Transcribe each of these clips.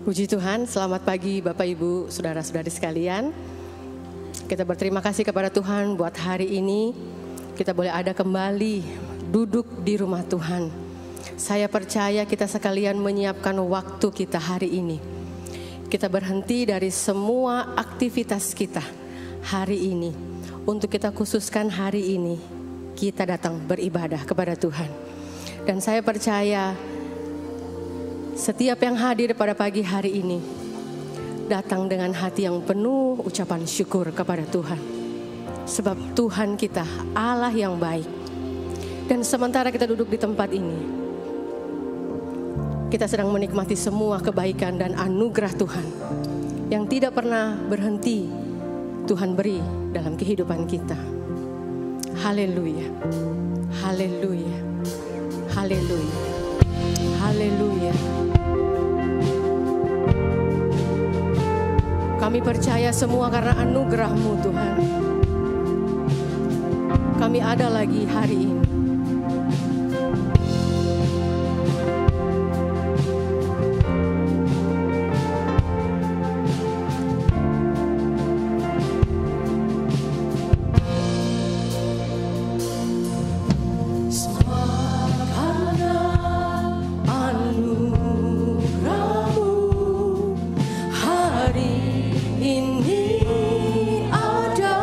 Puji Tuhan, selamat pagi Bapak Ibu, Saudara-saudari sekalian. Kita berterima kasih kepada Tuhan buat hari ini kita boleh ada kembali duduk di rumah Tuhan. Saya percaya kita sekalian menyiapkan waktu kita hari ini. Kita berhenti dari semua aktivitas kita hari ini untuk kita khususkan hari ini kita datang beribadah kepada Tuhan. Dan saya percaya setiap yang hadir pada pagi hari ini datang dengan hati yang penuh ucapan syukur kepada Tuhan. Sebab Tuhan kita Allah yang baik. Dan sementara kita duduk di tempat ini, kita sedang menikmati semua kebaikan dan anugerah Tuhan yang tidak pernah berhenti Tuhan beri dalam kehidupan kita. Haleluya, haleluya, haleluya, haleluya. Kami percaya semua karena anugerah-Mu Tuhan. Kami ada lagi hari ini. Ini ada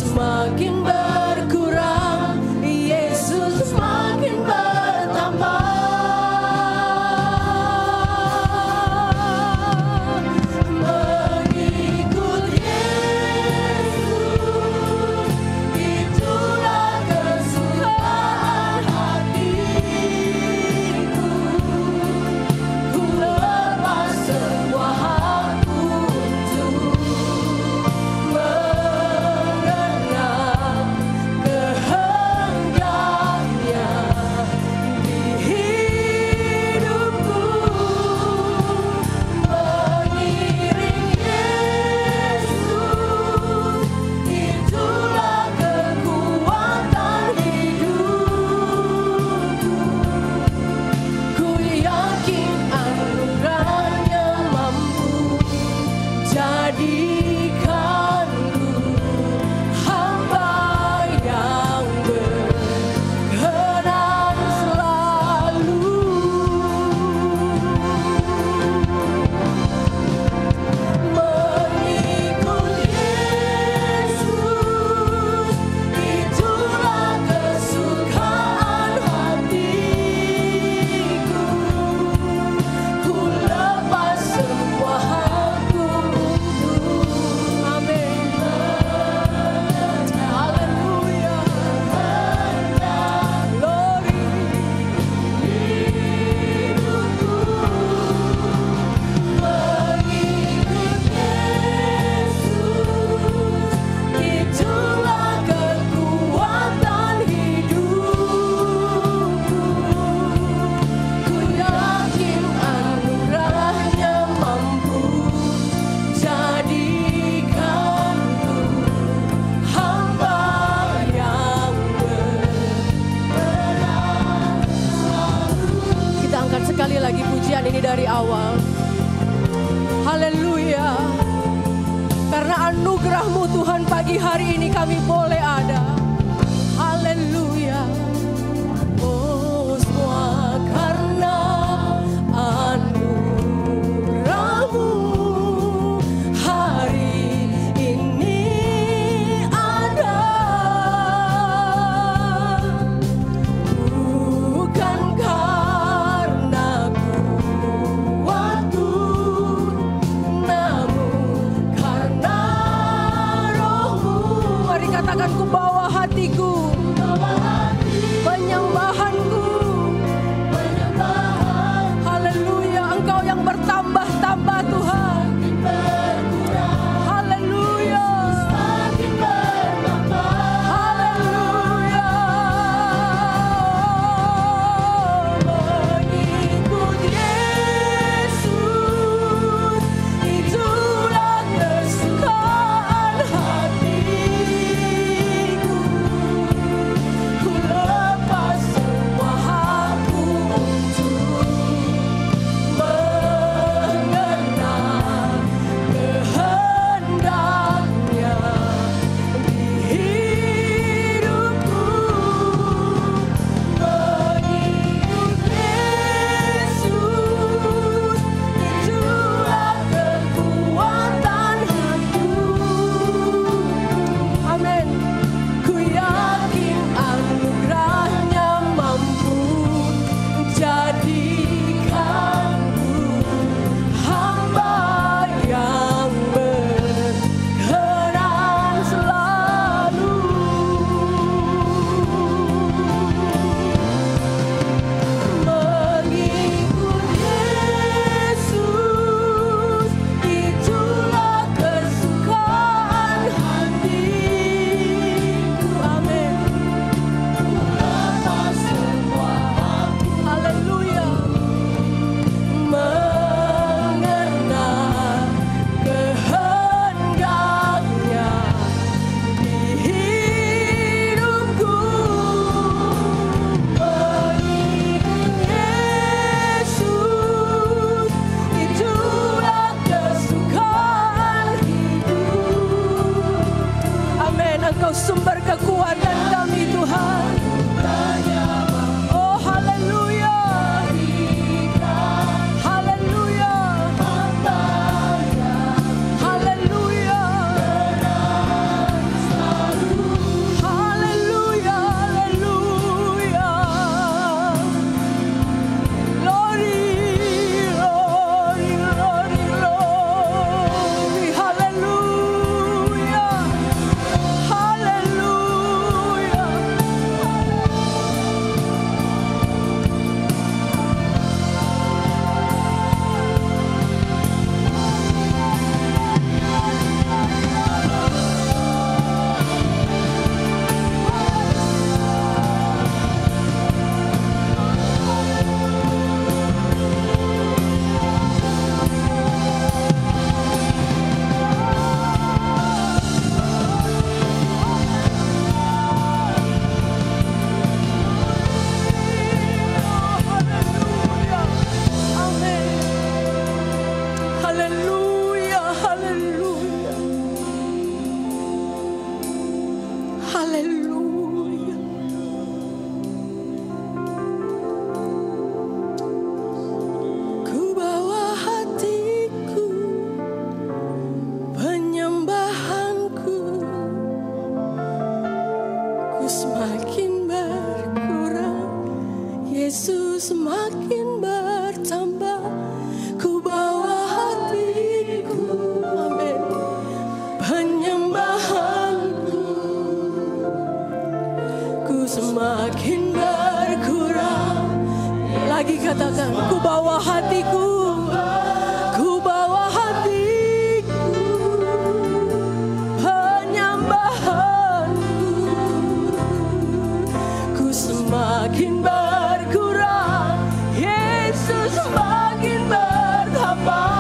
semakin berkurang, Yesus semakin bertambah. Mengikut Yesus, itulah kesukaan hatiku. Ku lepas semua hakku untuk mengenal kehendaknya di hidupku. Mengiring Yesus, itulah kekuatan hidupku. Ku yakin anugerahnya mampu jadikanku hamba yang berkenan selalu. Mengikut Yesus, itulah kesukaan hatiku. Ku lepas semua hakku untuk, amin, haleluya, glory hidupku. Mengikut Yesus, itulah kekuatan hidupku. Ku yakin anugerahnya mampu jadikanku hamba yang berkenan selalu. Kita angkat sekali lagi pujian ini dari awal. Haleluya. Karena anugerah-Mu Tuhan, pagi hari ini kami boleh ada. Haleluya. Oh, semua karena anugerah-Mu hari ini ada. Bukan karena kuatku, namun karena Roh-Mu. Mari katakan, ku bawa hatiku, penyembahanku. Haleluya, Engkau yang bertambah-tambah Tuhan. Haleluya. Haleluya. Mengikut Yesus, itulah kesukaan hatiku. Ku lepas semua hakku untuk mengenal kehendaknya di hidupku. Mengikut Yesus, itulah kekuatan hidupku. Amin. Ku yakin anugerahnya mampu jadikanku hamba yang berkenan selalu. Mengikut Yesus, itulah kesukaan hatiku. Amin. Lepas semua hakku, haleluya, mengenal kehendaknya di hidupku. Mengikut Yesus, itulah kesukaan hidup. Amin. Engkau sumber kekuatan kami Tuhan. Oh, haleluya. Haleluya. Haleluya. Haleluya. Ku bawa hatiku, penyembahanku, ku semakin berkurang, Yesus semakin bertambah. Ku bawa hatiku, amin, penyembahanku, ku semakin berkurang. Lagi katakan, ku bawa hatiku, ku bawa hatiku, penyembahanku, ku semakin berkurang, Yesus semakin bertambah.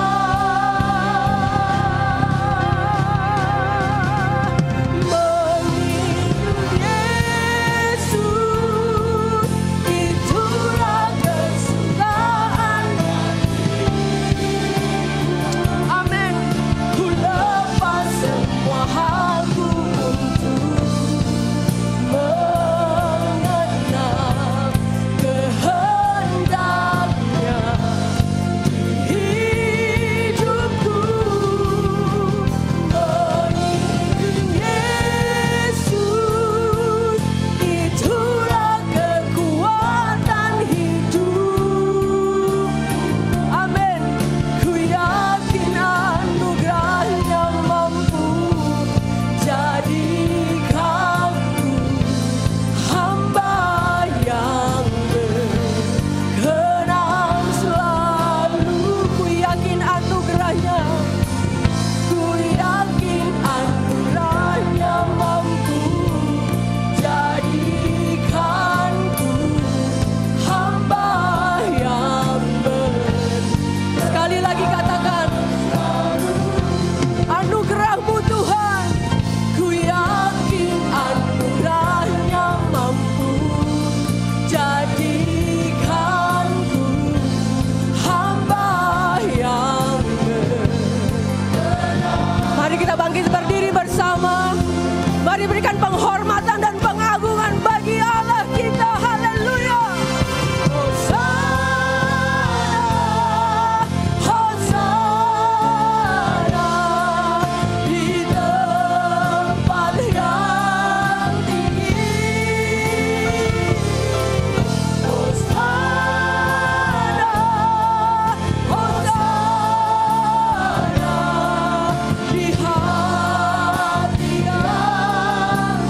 Mari berikan penghormatan dan pengagungan bagi Allah kita. Haleluya. Hosana, Hosana di tempat yang tinggi. Hosana, Hosana di hati yang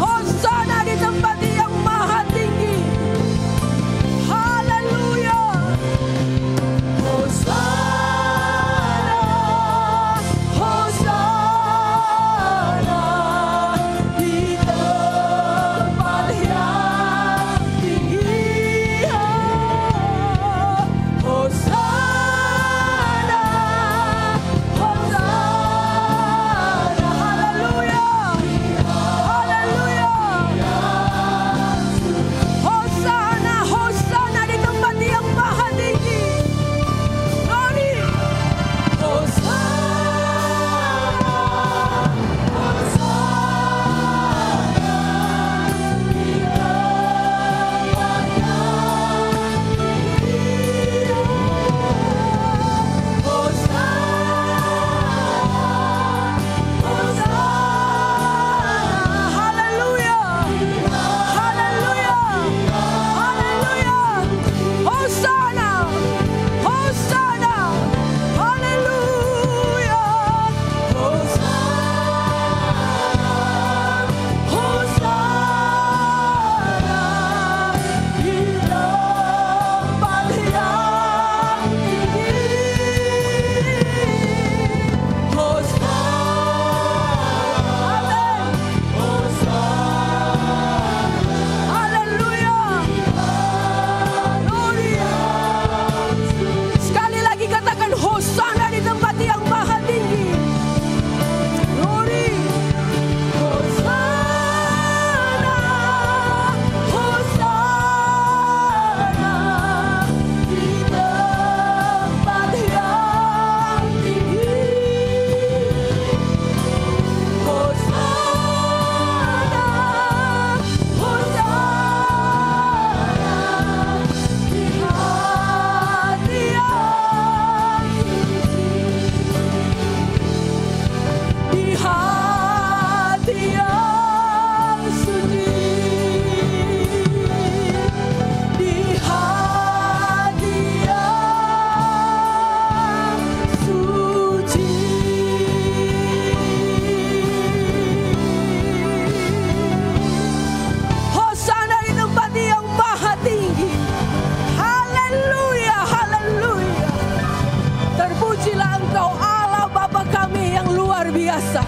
biasa.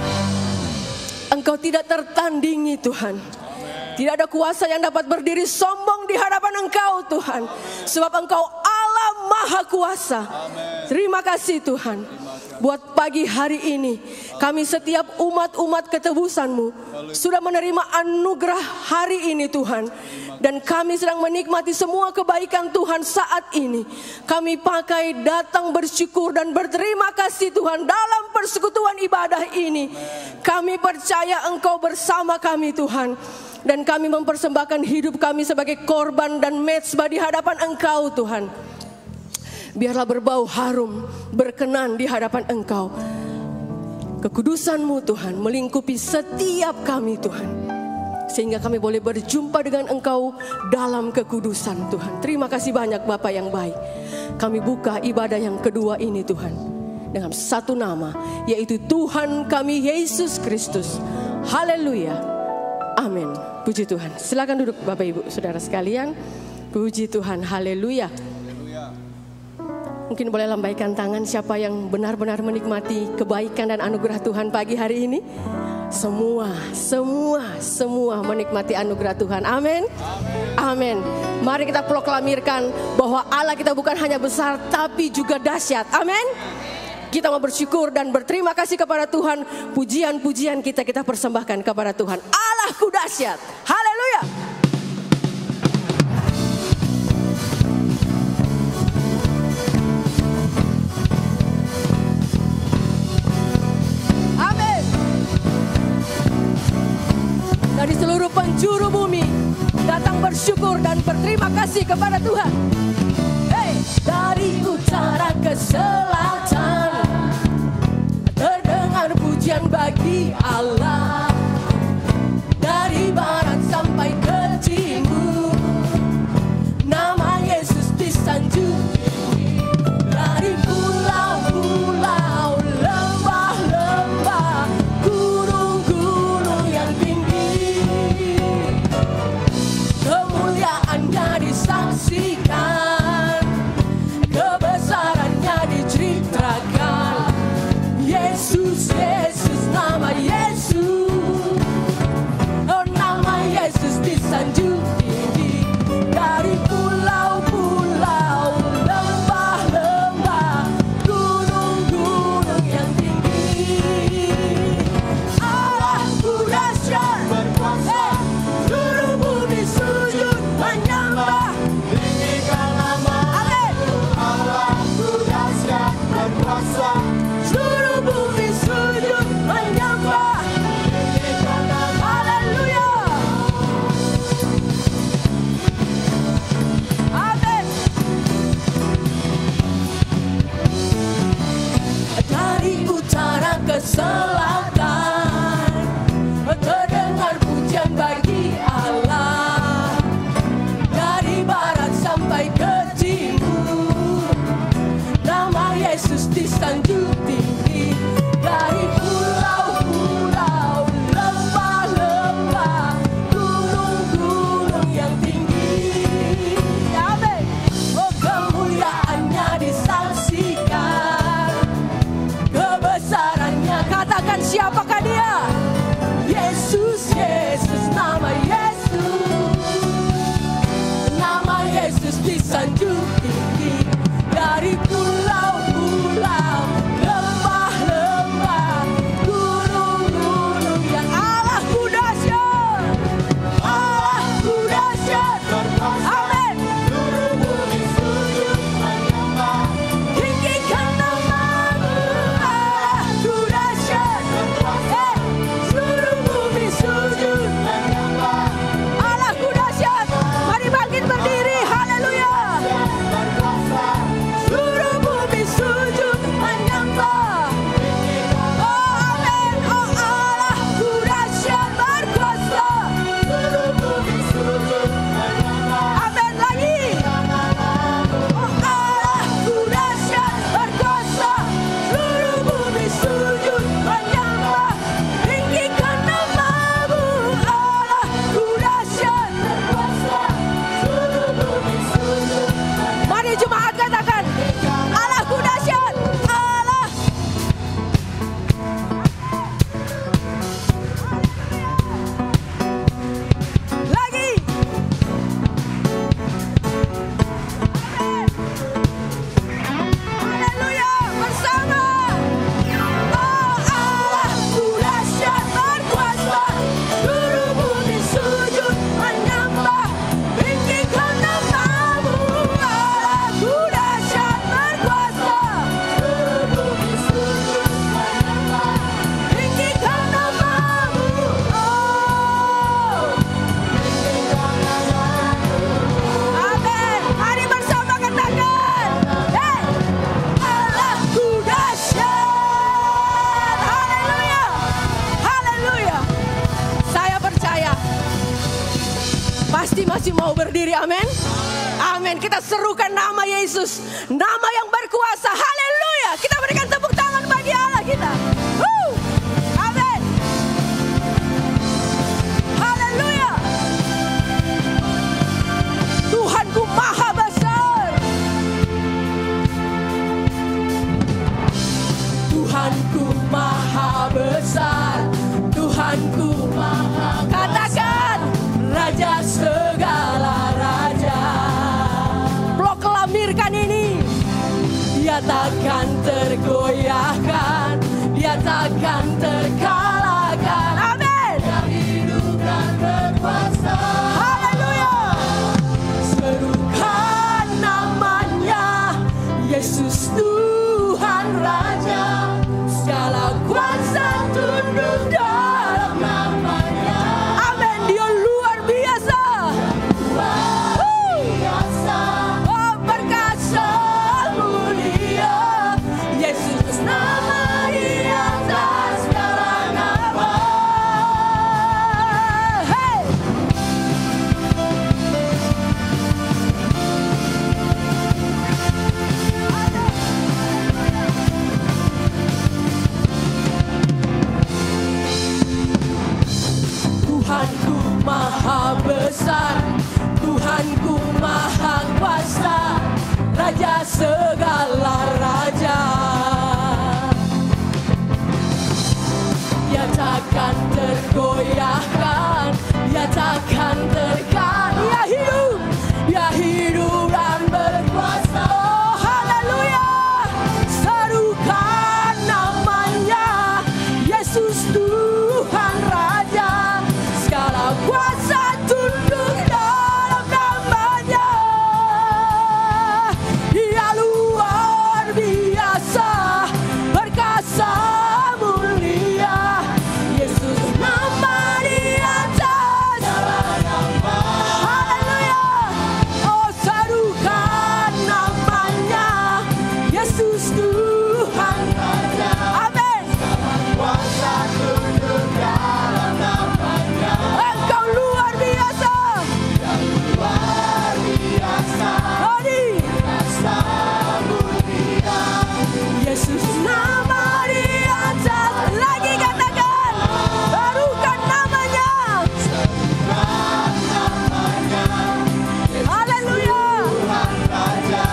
Engkau tidak tertandingi Tuhan. Tidak ada kuasa yang dapat berdiri sombong di hadapan Engkau Tuhan. Sebab Engkau Allah Maha Kuasa. Terima kasih Tuhan. Buat pagi hari ini, kami setiap umat-umat ketebusan-Mu sudah menerima anugerah hari ini Tuhan. Dan kami sedang menikmati semua kebaikan Tuhan saat ini. Kami pakai datang bersyukur dan berterima kasih Tuhan dalam persekutuan ibadah ini. Kami percaya Engkau bersama kami Tuhan. Dan kami mempersembahkan hidup kami sebagai korban dan mezbah di hadapan Engkau Tuhan. Biarlah berbau harum, berkenan di hadapan Engkau. Kekudusan-Mu Tuhan melingkupi setiap kami Tuhan. Sehingga kami boleh berjumpa dengan Engkau dalam kekudusan Tuhan. Terima kasih banyak Bapa yang baik. Kami buka ibadah yang kedua ini Tuhan. Dengan satu nama, yaitu Tuhan kami Yesus Kristus. Haleluya. Amin. Puji Tuhan. Silakan duduk Bapak Ibu Saudara sekalian. Puji Tuhan. Haleluya. Mungkin boleh lambaikan tangan siapa yang benar-benar menikmati kebaikan dan anugerah Tuhan pagi hari ini. Semua menikmati anugerah Tuhan. Amin. Amin. Mari kita proklamirkan bahwa Allah kita bukan hanya besar tapi juga dahsyat. Amin. Kita mau bersyukur dan berterima kasih kepada Tuhan. Pujian-pujian kita persembahkan kepada Tuhan. Allahku dahsyat. Haleluya. Dari seluruh penjuru bumi datang bersyukur dan berterima kasih kepada Tuhan. Hey! Dari utara ke selatan terdengar pujian bagi Allah. Dari barat sampai ke timur nama Yesus disanjung. Dari pulau-pulau, lembah-lembah, gunung-gunung yang tinggi, kemuliaannya disaksikan, kebesarannya diceritakan. Yesus, Yesus, nama Yesus. pasti masih mau berdiri, amin. Amin. Kita serukan nama Yesus, nama yang berkuasa. Haleluya. Kita berikan tepuk tangan bagi Allah kita. Amin. Haleluya. Tuhanku maha besar. Tuhanku maha besar. Tuhanku maha besar. Katakan, Raja segala raja. Proklamirkan ini. Dia takkan tergoyahkan, dia takkan terkalahkan. Amin. Dia hidup dan berkuasa. Haleluya. Serukan namanya, Yesus Tuhan Raja. Segala kuasa tunduk dalam namanya. Amin. Dia luar biasa. Oh, perkasa mulia. Yesus nama di atas segala nama. Hey. Tuhanku maha besar, Tuhanku maha kuasa, Raja segala raja. Dia takkan tergoyahkan, dia takkan terkalahkan. Dia hidup dan berkuasa. Oh, haleluya. Serukan namanya, Yesus Tuhan Raja. Segala kuasa tunduk dalam namanya. Dia luar biasa, perkasa mulia. Yesus nama di atas segala nama. Haleluya. Oh, serukan namanya, Yesus Tuhan Raja. Amin. Kuasa tunduk dalam namanya. Engkau luar biasa. Luar biasa. Perkasa mulia. Yesus nama di atas. Lagi katakan. Serukan namanya. Serukan namanya. Haleluya. Tuhan Raja.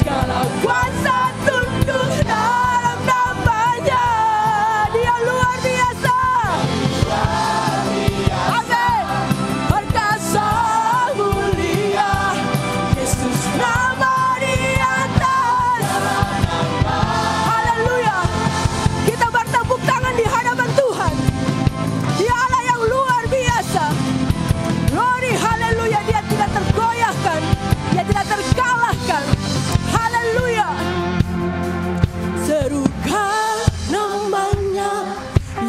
Segala kuasa tunduk dalam namanya. Dia luar biasa. Amin. Perkasa mulia. Yesus nama di atas. Haleluya. Kita bertepuk tangan di hadapan Tuhan. Dia Allah yang luar biasa. Glory, haleluya. Dia tidak tergoyahkan, dia tidak terkalahkan. Haleluya. Serukan namanya,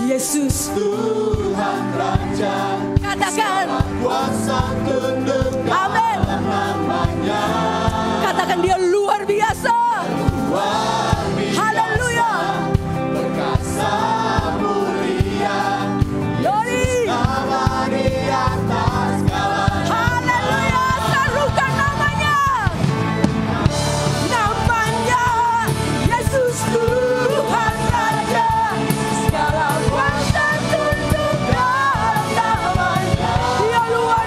Yesus Tuhan Raja. Katakan, kuasa tunduk dalam namanya. Katakan dia luar biasa. Haleluya. Perkasa mulia. Glory. Nama di atas segala. Haleluya. Serukan namanya. Namanya Yesus Tuhan Raja. Segala kuasa tunduk dalam namanya. Dia luar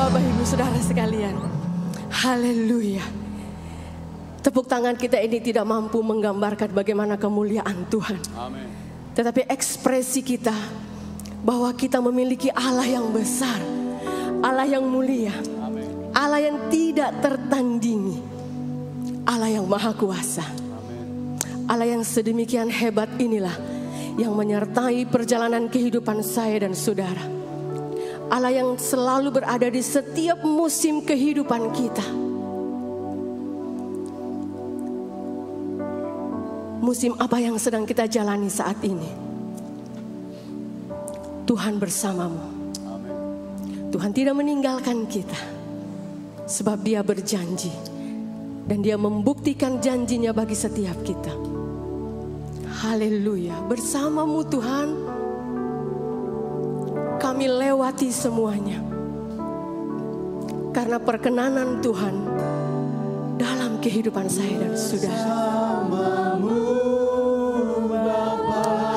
Bapak Ibu Saudara sekalian. Haleluya. Tepuk tangan kita ini tidak mampu menggambarkan bagaimana kemuliaan Tuhan. Amin. Tetapi ekspresi kita bahwa kita memiliki Allah yang besar, Allah yang mulia, Amin. Allah yang tidak tertandingi, Allah yang maha kuasa. Amin. Allah yang sedemikian hebat inilah yang menyertai perjalanan kehidupan saya dan saudara. Allah yang selalu berada di setiap musim kehidupan kita. Musim apa yang sedang kita jalani saat ini, Tuhan bersamamu. Amin. Tuhan tidak meninggalkan kita, sebab Dia berjanji dan Dia membuktikan janjinya bagi setiap kita. Haleluya, bersamamu Tuhan kami lewati semuanya, karena perkenanan Tuhan dalam kehidupan saya dan saudara.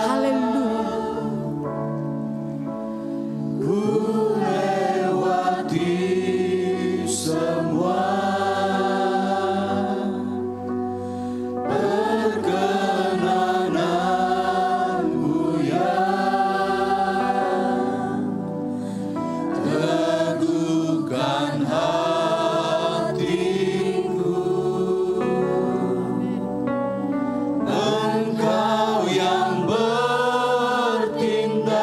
Haleluya. Ku lewati semua perkenananmu ya, teguhkan hatiku. Engkau yang bertindak,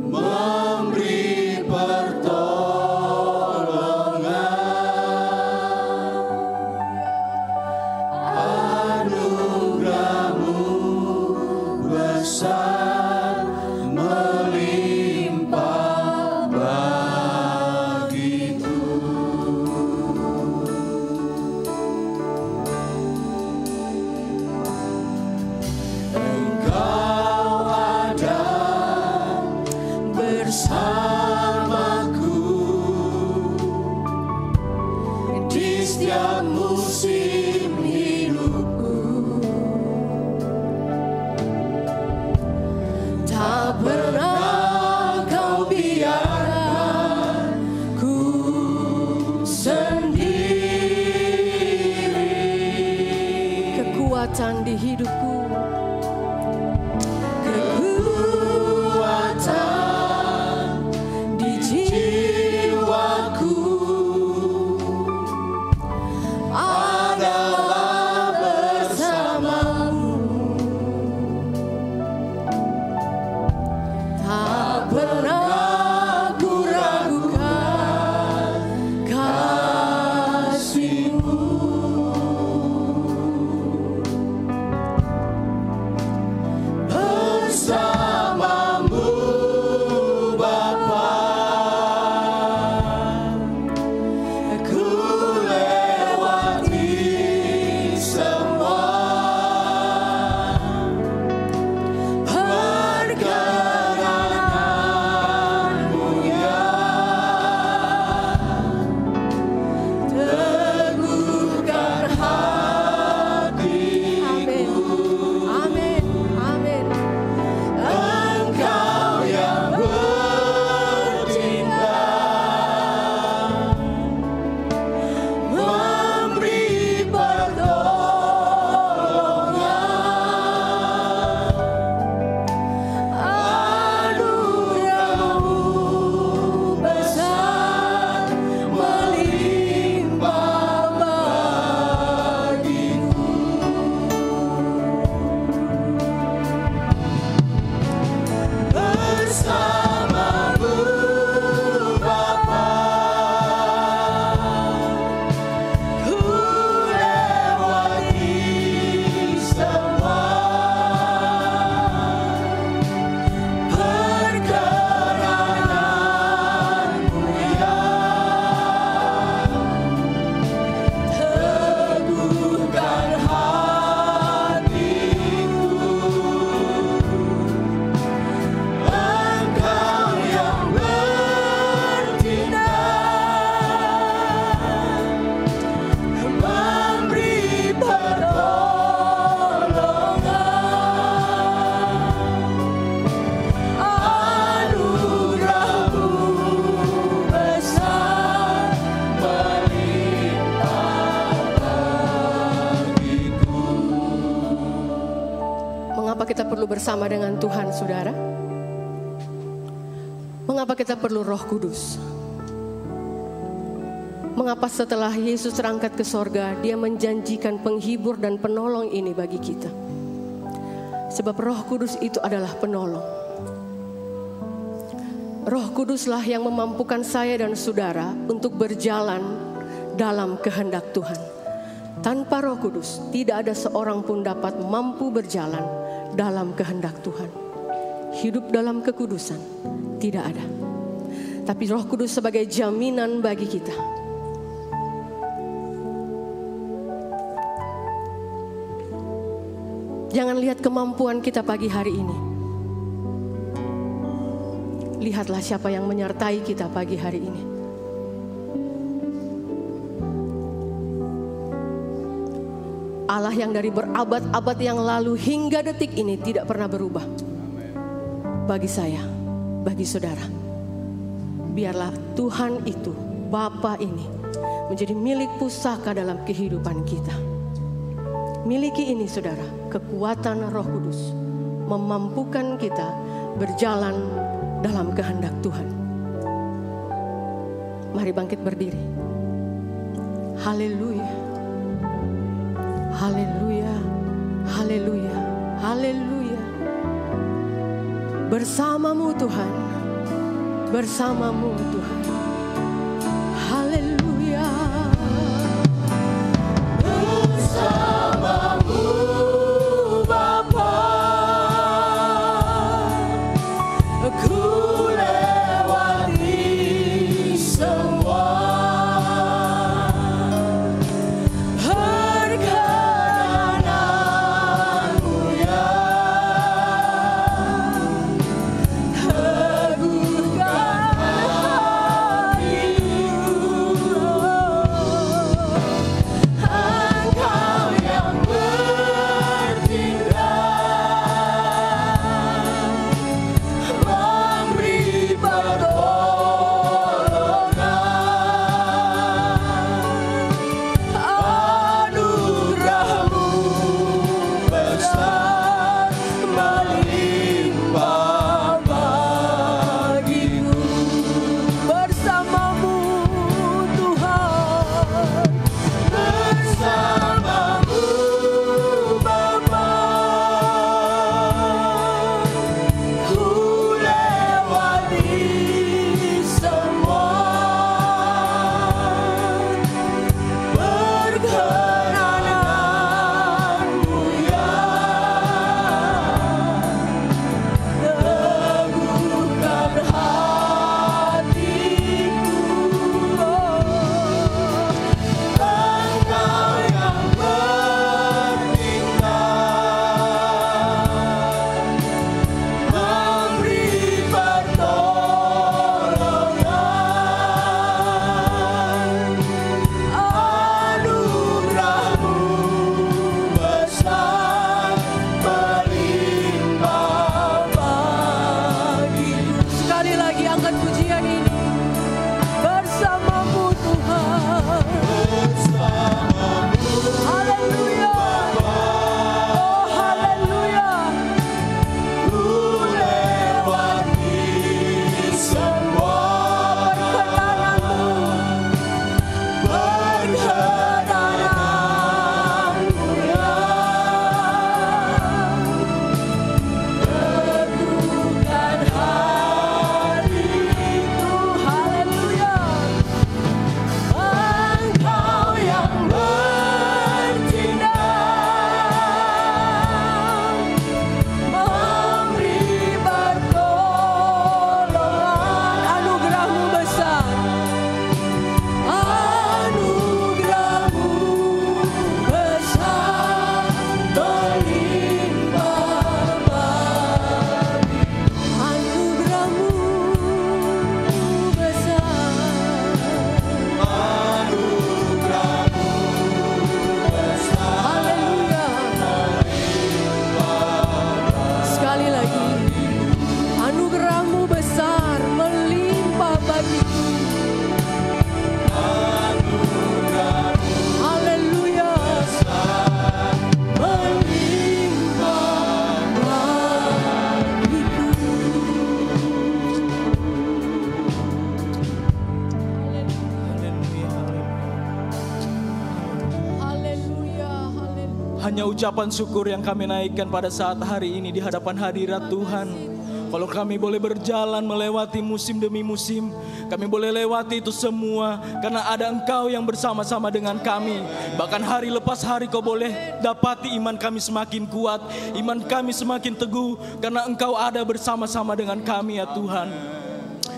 memberi pertolongan. Anugerahmu besar melimpah bagiku. Engkau ada bersamaku di setiap musim hidupku. Tak pernah Kau biarkan ku sendiri. Kekuatan di hidupku, kekuatan di jiwaku adalah bersamamu. Tak pernah ku ragukan kasih-Mu. Mengapa kita perlu bersama dengan Tuhan, saudara? Mengapa kita perlu Roh Kudus? Mengapa setelah Yesus terangkat ke sorga, dia menjanjikan penghibur dan penolong ini bagi kita? Sebab Roh Kudus itu adalah penolong. Roh Kuduslah yang memampukan saya dan saudara untuk berjalan dalam kehendak Tuhan. Tanpa Roh Kudus, tidak ada seorang pun dapat mampu berjalan dalam kehendak Tuhan. Hidup dalam kekudusan, tidak ada. Tapi Roh Kudus sebagai jaminan bagi kita. Jangan lihat kemampuan kita pagi hari ini. Lihatlah siapa yang menyertai kita pagi hari ini. Allah yang dari berabad-abad yang lalu hingga detik ini tidak pernah berubah. Bagi saya, bagi saudara, biarlah Tuhan itu, Bapa ini, menjadi milik pusaka dalam kehidupan kita. Miliki ini saudara, kekuatan Roh Kudus memampukan kita berjalan dalam kehendak Tuhan. Mari bangkit berdiri. Haleluya. Haleluya, haleluya, haleluya. Bersamamu Tuhan, bersamamu Tuhan. Haleluya. Bersamamu Bapa, ku lewati semua. ucapan syukur yang kami naikkan pada saat hari ini di hadapan hadirat Tuhan. Kalau kami boleh berjalan melewati musim demi musim, kami boleh lewati itu semua karena ada Engkau yang bersama-sama dengan kami. Bahkan hari lepas hari Kau boleh dapati iman kami semakin kuat, iman kami semakin teguh karena Engkau ada bersama-sama dengan kami ya Tuhan.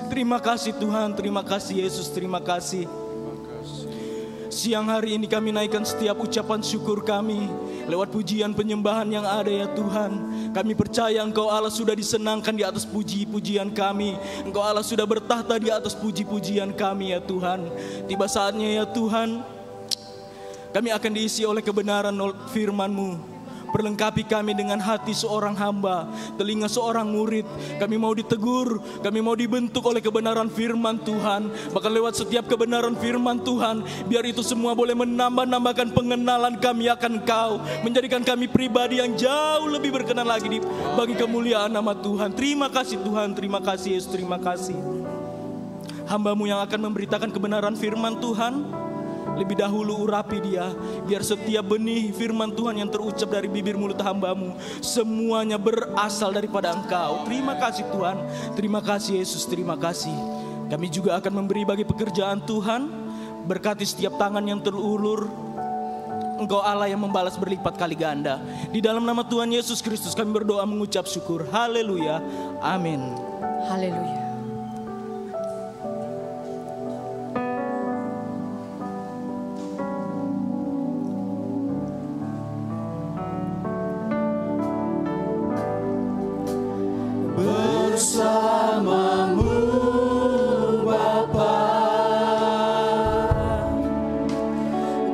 Terima kasih Tuhan, terima kasih Yesus, terima kasih. Siang hari ini kami naikkan setiap ucapan syukur kami lewat pujian penyembahan yang ada ya Tuhan. Kami percaya Engkau Allah sudah disenangkan di atas puji-pujian kami. Engkau Allah sudah bertahta di atas puji-pujian kami ya Tuhan. Tiba saatnya ya Tuhan, kami akan diisi oleh kebenaran firman-Mu. Perlengkapi kami dengan hati seorang hamba, telinga seorang murid. Kami mau ditegur, kami mau dibentuk oleh kebenaran firman Tuhan. Bahkan lewat setiap kebenaran firman Tuhan, biar itu semua boleh menambah-nambahkan pengenalan kami akan Engkau, menjadikan kami pribadi yang jauh lebih berkenan lagi bagi kemuliaan nama Tuhan. Terima kasih Tuhan, terima kasih Yesus, terima kasih. Hamba-Mu yang akan memberitakan kebenaran firman Tuhan, lebih dahulu urapi dia, biar setiap benih firman Tuhan yang terucap dari bibir mulut hamba-Mu semuanya berasal daripada Engkau. Terima kasih Tuhan, terima kasih Yesus, terima kasih. Kami juga akan memberi bagi pekerjaan Tuhan. Berkati setiap tangan yang terulur. Engkau Allah yang membalas berlipat kali ganda. Di dalam nama Tuhan Yesus Kristus kami berdoa mengucap syukur. Haleluya, amin. Haleluya. Bersamamu Bapa,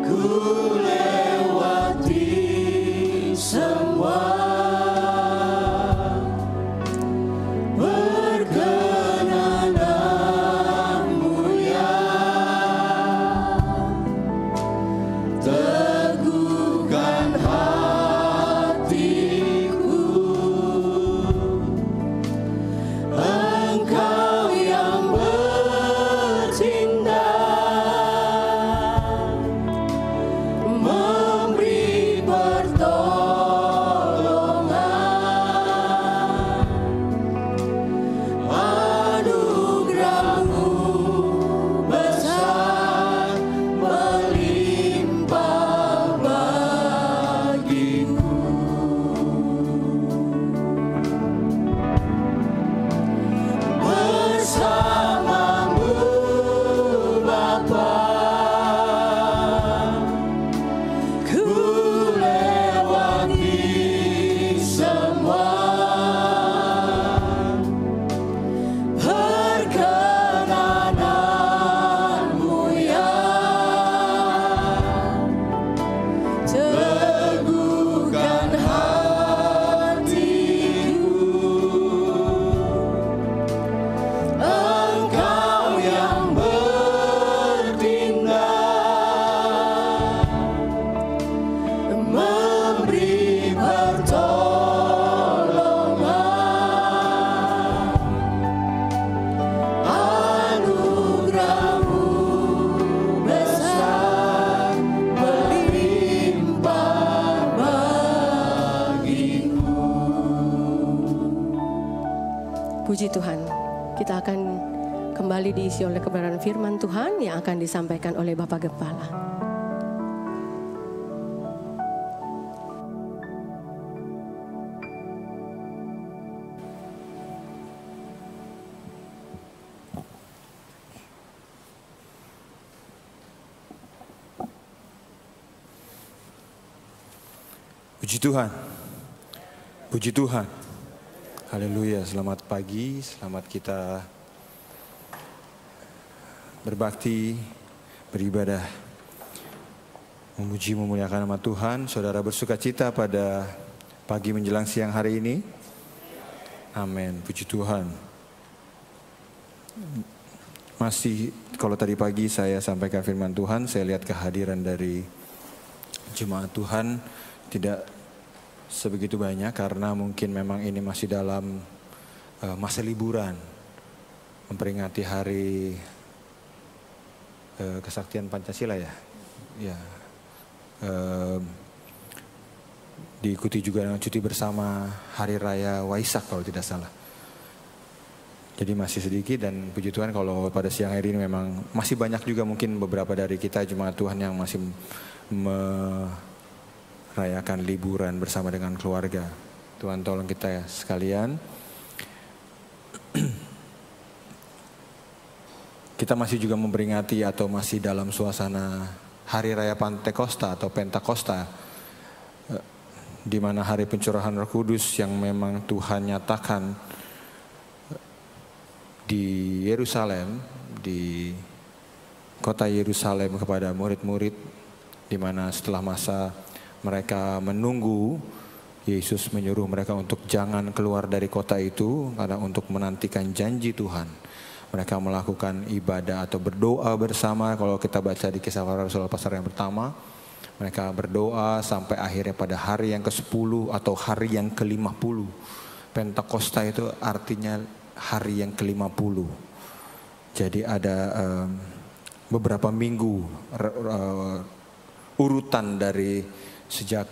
ku lewati semua. Perkenananmu ya teguhkan hatiku. Engkau yang bertindak, memberi pertolongan. Anugerah-Mu besar melimpah bagiku. Bersamamu Bapa, ku lewati semua. Perkenananmu ya teguhkan hatiku. Engkau yang bertindak, memberi pertolongan. Anugerah-Mu besar melimpah bagiku. Puji Tuhan, kita akan kembali diisi oleh kebenaran firman Tuhan yang akan disampaikan oleh Bapak Gembala. Puji Tuhan, puji Tuhan. Haleluya, selamat pagi, selamat kita berbakti, beribadah, memuji memuliakan nama Tuhan. Saudara bersuka cita pada pagi menjelang siang hari ini. Amin, puji Tuhan. Masih kalau tadi pagi saya sampaikan firman Tuhan, saya lihat kehadiran dari jemaat Tuhan tidak sebegitu banyak karena mungkin memang ini masih dalam masa liburan, memperingati hari kesaktian Pancasila ya. diikuti juga dengan cuti bersama Hari Raya Waisak kalau tidak salah. Jadi masih sedikit, dan puji Tuhan kalau pada siang hari ini memang masih banyak juga mungkin beberapa dari kita jemaat Tuhan yang masih merayakan liburan bersama dengan keluarga. Tuhan tolong kita ya sekalian. Kita masih juga memperingati atau masih dalam suasana Hari Raya Pantekosta atau Pentakosta, di mana hari pencurahan Roh Kudus yang memang Tuhan nyatakan di Yerusalem, di kota Yerusalem kepada murid-murid, di mana setelah masa mereka menunggu, Yesus menyuruh mereka untuk jangan keluar dari kota itu karena untuk menantikan janji Tuhan. Mereka melakukan ibadah atau berdoa bersama. Kalau kita baca di Kisah Para Rasul pasal yang pertama, mereka berdoa sampai akhirnya pada hari yang ke-10 atau hari yang ke-50. Pentakosta itu artinya hari yang ke-50. Jadi ada beberapa minggu urutan dari sejak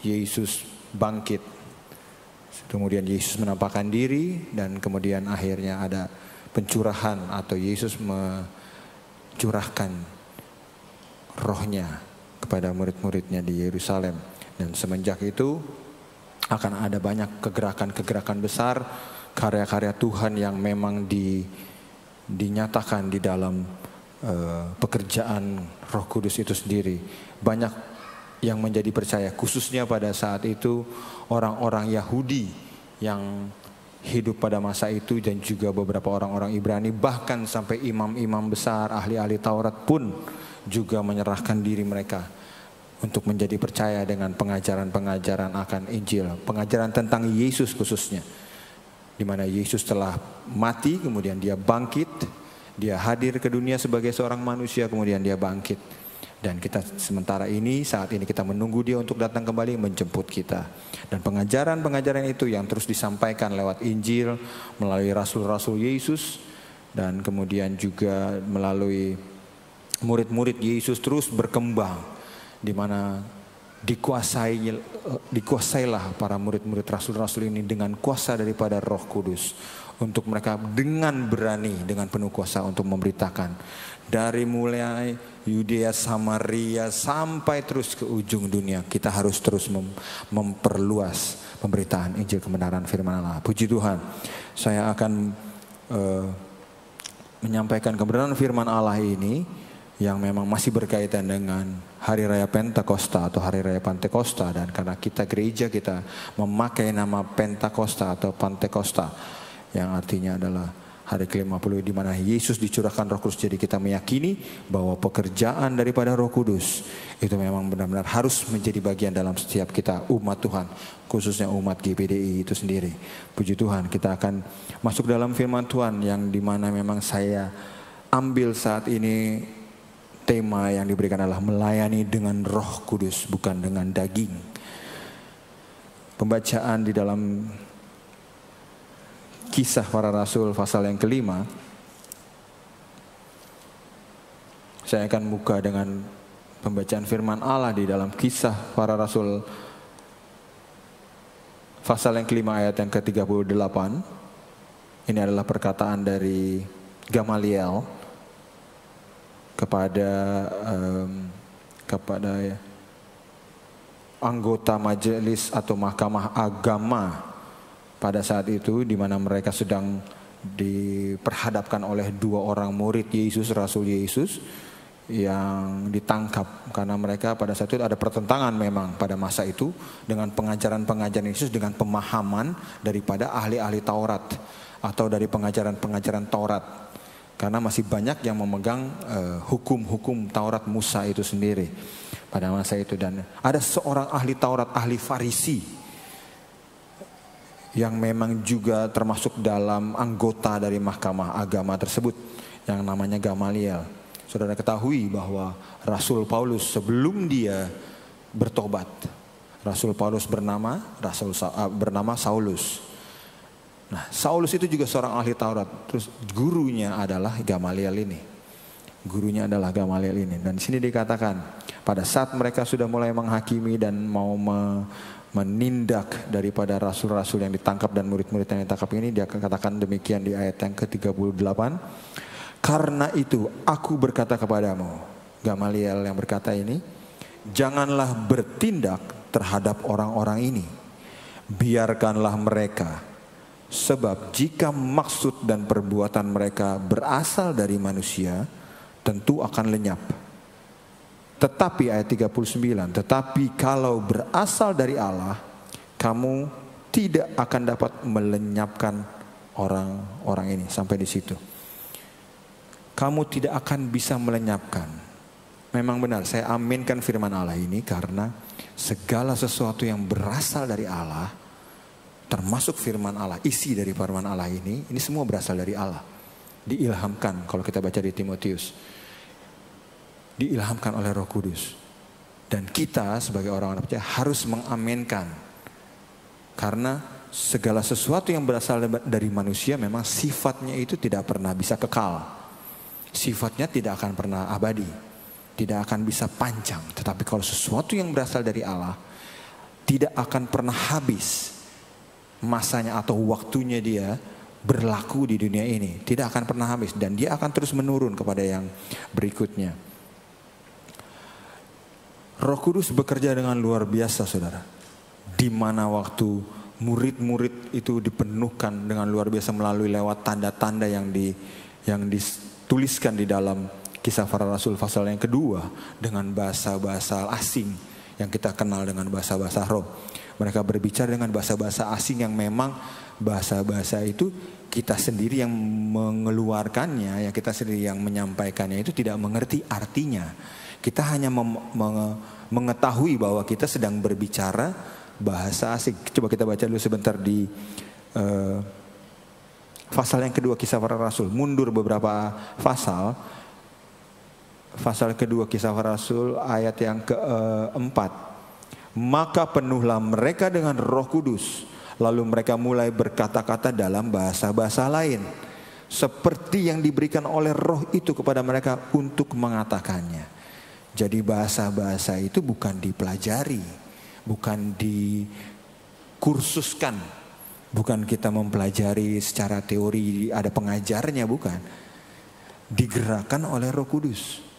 Yesus bangkit. Kemudian Yesus menampakkan diri dan kemudian akhirnya ada pencurahan atau Yesus mencurahkan rohnya kepada murid-muridnya di Yerusalem. Dan semenjak itu akan ada banyak kegerakan-kegerakan besar, karya-karya Tuhan yang memang dinyatakan di dalam pekerjaan Roh Kudus itu sendiri. Banyak yang menjadi percaya, khususnya pada saat itu orang-orang Yahudi yang hidup pada masa itu dan juga beberapa orang-orang Ibrani, bahkan sampai imam-imam besar, ahli-ahli Taurat pun juga menyerahkan diri mereka untuk menjadi percaya dengan pengajaran-pengajaran akan Injil, pengajaran tentang Yesus khususnya. Di mana Yesus telah mati, kemudian dia bangkit, dia hadir ke dunia sebagai seorang manusia, kemudian dia bangkit. Dan kita sementara ini, saat ini kita menunggu dia untuk datang kembali menjemput kita. Dan pengajaran-pengajaran itu yang terus disampaikan lewat Injil, melalui rasul-rasul Yesus, dan kemudian juga melalui murid-murid Yesus terus berkembang, di mana dikuasailah para murid-murid rasul-rasul ini dengan kuasa daripada Roh Kudus, untuk mereka dengan berani, dengan penuh kuasa untuk memberitakan dari mulai Yudea, Samaria sampai terus ke ujung dunia. Kita harus terus memperluas pemberitaan Injil kebenaran firman Allah. Puji Tuhan. Saya akan menyampaikan kebenaran firman Allah ini yang memang masih berkaitan dengan Hari Raya Pentakosta atau Hari Raya Pantekosta. Dan karena kita gereja, kita memakai nama Pentakosta atau Pantekosta, yang artinya adalah hari ke-50 di mana Yesus dicurahkan Roh Kudus. Jadi kita meyakini bahwa pekerjaan daripada Roh Kudus itu memang benar-benar harus menjadi bagian dalam setiap kita umat Tuhan, khususnya umat GPDI itu sendiri. Puji Tuhan, kita akan masuk dalam firman Tuhan yang dimana memang saya ambil saat ini. Tema yang diberikan adalah melayani dengan Roh Kudus, bukan dengan daging. Pembacaan di dalam Kisah Para Rasul pasal yang ke-5. Saya akan buka dengan pembacaan firman Allah di dalam Kisah Para Rasul pasal yang ke-5 ayat yang ke-38. Ini adalah perkataan dari Gamaliel kepada anggota majelis atau mahkamah agama pada saat itu, di mana mereka sedang diperhadapkan oleh dua orang murid Yesus, Rasul Yesus, yang ditangkap karena mereka pada saat itu ada pertentangan memang pada masa itu dengan pengajaran-pengajaran Yesus dengan pemahaman daripada ahli-ahli Taurat atau dari pengajaran-pengajaran Taurat. Karena masih banyak yang memegang hukum-hukum Taurat Musa itu sendiri pada masa itu. Dan ada seorang ahli Taurat, ahli Farisi, yang memang juga termasuk dalam anggota dari mahkamah agama tersebut, yang namanya Gamaliel. Saudara ketahui bahwa Rasul Paulus sebelum dia bertobat, Rasul Paulus bernama Saulus. Nah, Saulus itu juga seorang ahli Taurat. Terus gurunya adalah Gamaliel ini. Gurunya adalah Gamaliel ini. Dan di sini dikatakan pada saat mereka sudah mulai menghakimi dan mau menindak daripada rasul-rasul yang ditangkap dan murid-murid yang ditangkap ini, dia katakan demikian di ayat yang ke-38. Karena itu aku berkata kepadamu, Gamaliel yang berkata ini, janganlah bertindak terhadap orang-orang ini. Biarkanlah mereka. Sebab jika maksud dan perbuatan mereka berasal dari manusia, tentu akan lenyap. Tetapi ayat 39, tetapi kalau berasal dari Allah, kamu tidak akan dapat melenyapkan orang-orang ini. Sampai di situ. Kamu tidak akan bisa melenyapkan. Memang benar, saya aminkan firman Allah ini karena segala sesuatu yang berasal dari Allah, termasuk firman Allah, isi dari firman Allah ini semua berasal dari Allah. Diilhamkan, kalau kita baca di Timotius, diilhamkan oleh Roh Kudus. Dan kita sebagai orang-orang percaya harus mengaminkan. Karena segala sesuatu yang berasal dari manusia memang sifatnya itu tidak pernah bisa kekal. Sifatnya tidak akan pernah abadi, tidak akan bisa panjang. Tetapi kalau sesuatu yang berasal dari Allah, tidak akan pernah habis masanya atau waktunya dia berlaku di dunia ini. Tidak akan pernah habis dan dia akan terus menurun kepada yang berikutnya. Roh Kudus bekerja dengan luar biasa, saudara. Di mana waktu murid-murid itu dipenuhkan dengan luar biasa melalui lewat tanda-tanda yang dituliskan di dalam Kisah Para Rasul pasal yang kedua dengan bahasa-bahasa asing yang kita kenal dengan bahasa-bahasa roh. Mereka berbicara dengan bahasa-bahasa asing yang memang bahasa-bahasa itu kita sendiri yang mengeluarkannya, yang kita sendiri yang menyampaikannya itu tidak mengerti artinya. Kita hanya mengetahui bahwa kita sedang berbicara bahasa asing. Coba kita baca dulu sebentar di pasal yang kedua Kisah Para Rasul. Mundur beberapa pasal. Pasal kedua Kisah Para Rasul ayat yang keempat. Maka penuhlah mereka dengan Roh Kudus. Lalu mereka mulai berkata-kata dalam bahasa-bahasa lain. Seperti yang diberikan oleh Roh itu kepada mereka untuk mengatakannya. Jadi bahasa-bahasa itu bukan dipelajari. Bukan dikursuskan. Bukan kita mempelajari secara teori ada pengajarnya, bukan. Digerakkan oleh Roh Kudus.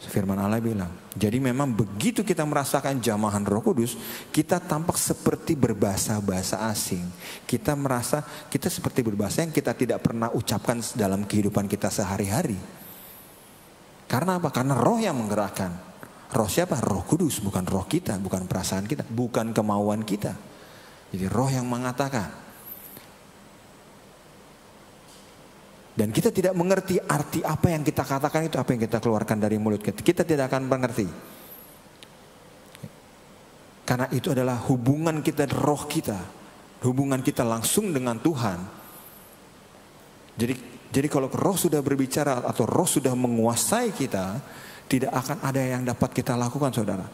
Firman Allah bilang. Jadi memang begitu kita merasakan jamahan Roh Kudus, kita tampak seperti berbahasa-bahasa asing. Kita merasa kita seperti berbahasa yang kita tidak pernah ucapkan dalam kehidupan kita sehari-hari. Karena apa? Karena Roh yang menggerakkan. Roh siapa? Roh Kudus, bukan roh kita, bukan perasaan kita, bukan kemauan kita. Jadi Roh yang mengatakan. Dan kita tidak mengerti arti apa yang kita katakan itu, apa yang kita keluarkan dari mulut kita. Kita tidak akan mengerti. Karena itu adalah hubungan kita, roh kita. Hubungan kita langsung dengan Tuhan. Jadi kalau roh sudah berbicara atau roh sudah menguasai kita, tidak akan ada yang dapat kita lakukan, saudara.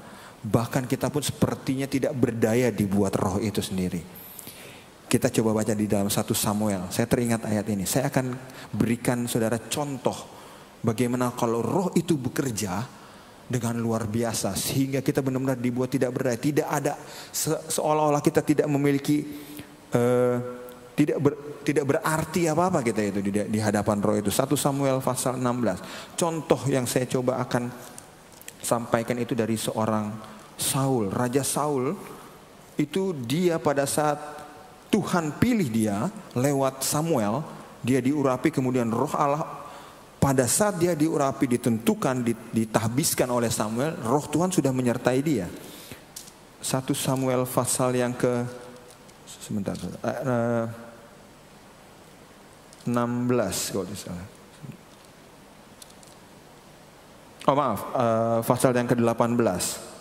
Bahkan kita pun sepertinya tidak berdaya dibuat roh itu sendiri. Kita coba baca di dalam 1 Samuel. Saya teringat ayat ini. Saya akan berikan saudara contoh bagaimana kalau roh itu bekerja dengan luar biasa sehingga kita benar-benar dibuat tidak berdaya. Tidak ada seolah-olah kita tidak memiliki tidak berarti apa-apa kita itu di hadapan roh itu. 1 Samuel pasal 16. Contoh yang saya coba akan sampaikan itu dari seorang Saul, Raja Saul. Itu dia pada saat Tuhan pilih dia lewat Samuel, dia diurapi kemudian Roh Allah pada saat dia diurapi, ditentukan, ditahbiskan oleh Samuel, Roh Tuhan sudah menyertai dia. 1 Samuel pasal yang ke 16 kalau tidak salah. Oh maaf, pasal yang ke-18.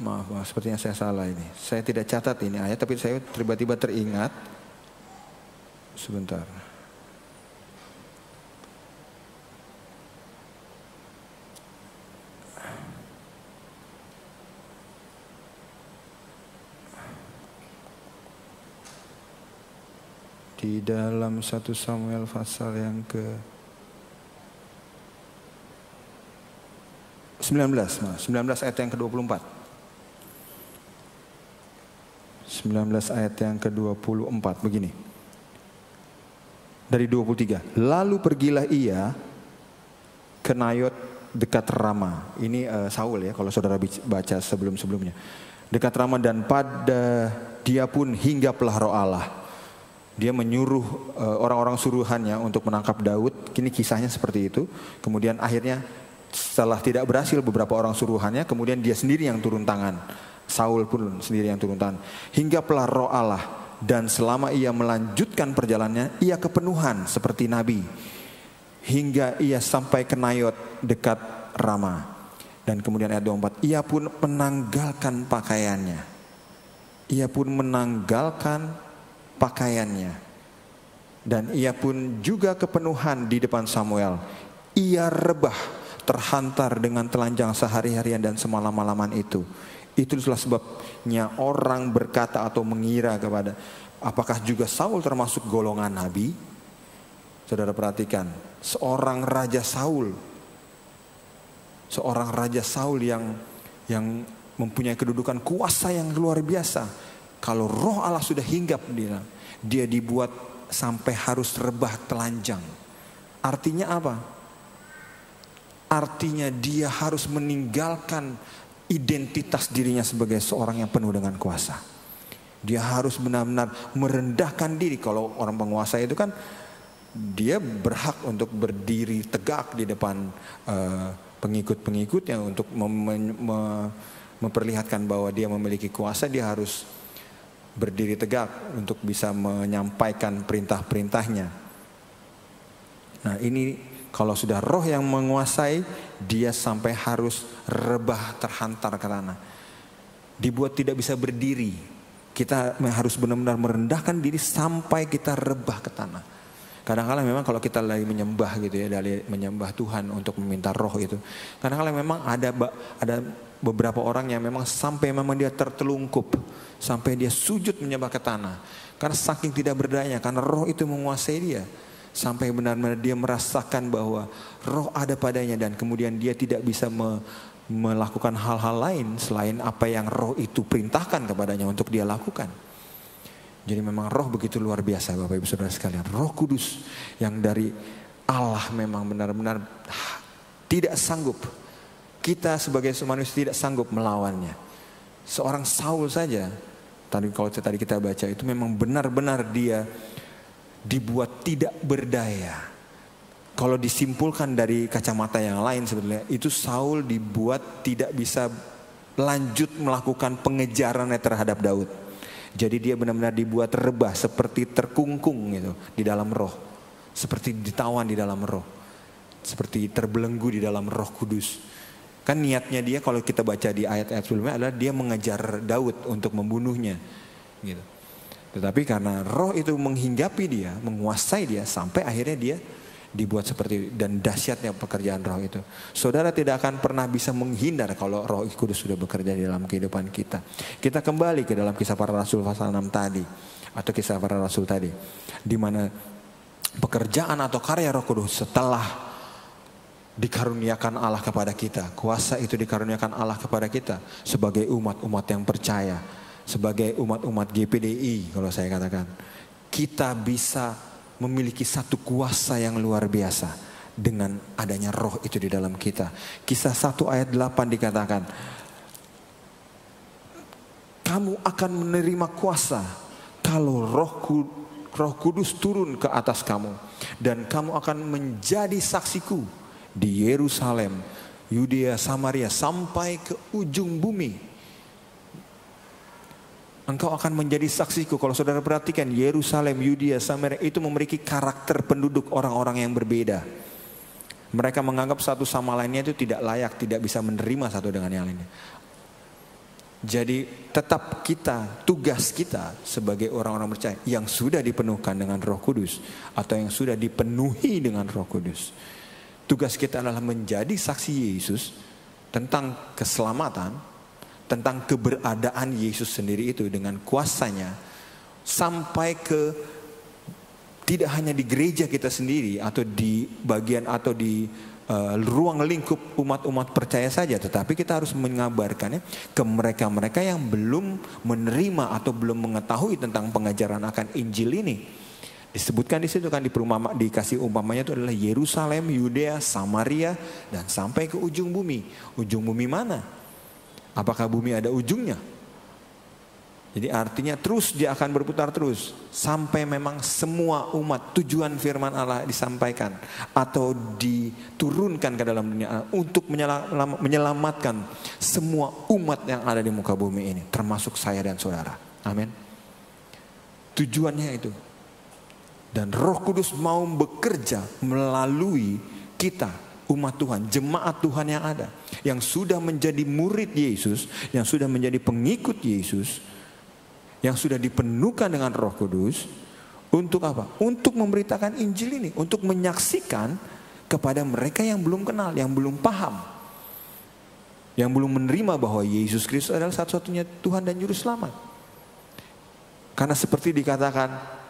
Maaf, sepertinya saya salah ini. Saya tidak catat ini ayat, tapi saya tiba-tiba teringat. Sebentar. di dalam 1 Samuel pasal yang ke 19 ayat yang ke-24. 19 ayat yang ke-24 begini. Dari 23. Lalu pergilah ia ke Nayot dekat Rama. Ini Saul ya, kalau saudara baca sebelum-sebelumnya. Dekat Rama, dan pada dia pun hinggaplah Roh Allah. Dia menyuruh orang-orang suruhannya untuk menangkap Daud. Kini kisahnya seperti itu. Kemudian akhirnya setelah tidak berhasil beberapa orang suruhannya, kemudian dia sendiri yang turun tangan. Saul pun sendiri yang turun tangan. Hinggaplah Roh Allah, dan selama ia melanjutkan perjalanannya, ia kepenuhan seperti nabi. Hingga ia sampai ke Nayot dekat Rama. Dan kemudian ayat 24, ia pun menanggalkan pakaiannya. Ia pun menanggalkan pakaiannya. Dan ia pun juga kepenuhan di depan Samuel. Ia rebah terhantar dengan telanjang sehari-harian dan semalam-malaman itu. Itulah sebabnya orang berkata atau mengira kepada, apakah juga Saul termasuk golongan nabi? Saudara perhatikan, seorang Raja Saul yang mempunyai kedudukan kuasa yang luar biasa. Kalau Roh Allah sudah hinggap dia dibuat sampai harus rebah telanjang. Artinya apa? Artinya dia harus meninggalkan identitas dirinya sebagai seorang yang penuh dengan kuasa. Dia harus benar-benar merendahkan diri. Kalau orang penguasa itu kan dia berhak untuk berdiri tegak di depan pengikut-pengikutnya untuk memperlihatkan bahwa dia memiliki kuasa. Dia harus berdiri tegak untuk bisa menyampaikan perintah-perintahnya. Nah, ini kalau sudah Roh yang menguasai, dia sampai harus rebah terhantar ke tanah. Dibuat tidak bisa berdiri. Kita harus benar-benar merendahkan diri sampai kita rebah ke tanah. Kadang-kadang memang kalau kita lagi menyembah gitu ya, dari menyembah Tuhan untuk meminta Roh itu, kadang-kadang memang ada beberapa orang yang memang sampai memang dia tertelungkup, sampai dia sujud menyembah ke tanah, karena saking tidak berdaya, karena Roh itu menguasai dia, sampai benar-benar dia merasakan bahwa Roh ada padanya, dan kemudian dia tidak bisa melakukan hal-hal lain selain apa yang Roh itu perintahkan kepadanya untuk dia lakukan. Jadi memang Roh begitu luar biasa, Bapak Ibu Saudara sekalian. Roh Kudus yang dari Allah memang benar-benar tidak sanggup. Kita sebagai manusia tidak sanggup melawannya. Seorang Saul saja, kalau tadi kita baca itu memang benar-benar dia dibuat tidak berdaya. Kalau disimpulkan dari kacamata yang lain sebetulnya, itu Saul dibuat tidak bisa lanjut melakukan pengejarannya terhadap Daud. Jadi dia benar-benar dibuat rebah, seperti terkungkung gitu di dalam Roh, seperti ditawan di dalam Roh, seperti terbelenggu di dalam Roh Kudus. Kan niatnya dia kalau kita baca di ayat-ayat sebelumnya adalah dia mengejar Daud untuk membunuhnya gitu. Tetapi karena Roh itu menghinggapi dia, menguasai dia, sampai akhirnya dia dibuat seperti, dan dahsyatnya pekerjaan Roh itu. Saudara tidak akan pernah bisa menghindar kalau Roh Kudus sudah bekerja di dalam kehidupan kita. Kita kembali ke dalam Kisah Para Rasul pasal 6 tadi, atau Kisah Para Rasul tadi, di mana pekerjaan atau karya Roh Kudus setelah dikaruniakan Allah kepada kita, kuasa itu dikaruniakan Allah kepada kita sebagai umat-umat yang percaya, sebagai umat-umat GPDI kalau saya katakan, kita bisa memiliki satu kuasa yang luar biasa dengan adanya Roh itu di dalam kita. Kisah 1 ayat 8 dikatakan, kamu akan menerima kuasa kalau Roh Kudus turun ke atas kamu, dan kamu akan menjadi saksiku di Yerusalem, Yudea, Samaria, sampai ke ujung bumi. Engkau akan menjadi saksiku. Kalau saudara perhatikan, Yerusalem, Yudea, Samaria itu memiliki karakter penduduk orang-orang yang berbeda. Mereka menganggap satu sama lainnya itu tidak layak, tidak bisa menerima satu dengan yang lainnya. Jadi tetap tugas kita sebagai orang-orang percaya yang sudah dipenuhkan dengan Roh Kudus, atau yang sudah dipenuhi dengan Roh Kudus, tugas kita adalah menjadi saksi Yesus tentang keselamatan, tentang keberadaan Yesus sendiri itu dengan kuasanya, sampai ke tidak hanya di gereja kita sendiri atau di bagian atau di ruang lingkup umat-umat percaya saja, tetapi kita harus mengabarkannya ke mereka-mereka yang belum menerima atau belum mengetahui tentang pengajaran akan Injil ini. Disebutkan di situ kan, dikasih umpamanya itu adalah Yerusalem, Yudea, Samaria, dan sampai ke ujung bumi. Ujung bumi mana? Apakah bumi ada ujungnya? Jadi artinya terus dia akan berputar terus sampai memang semua umat, tujuan firman Allah disampaikan atau diturunkan ke dalam dunia untuk menyelamatkan semua umat yang ada di muka bumi ini, termasuk saya dan saudara. Amin. Tujuannya itu. Dan Roh Kudus mau bekerja melalui kita, umat Tuhan, jemaat Tuhan yang ada, yang sudah menjadi murid Yesus, yang sudah menjadi pengikut Yesus, yang sudah dipenuhkan dengan Roh Kudus. Untuk apa? Untuk memberitakan Injil ini, untuk menyaksikan kepada mereka yang belum kenal, yang belum paham, yang belum menerima bahwa Yesus Kristus adalah satu-satunya Tuhan dan Juru Selamat. Karena seperti dikatakan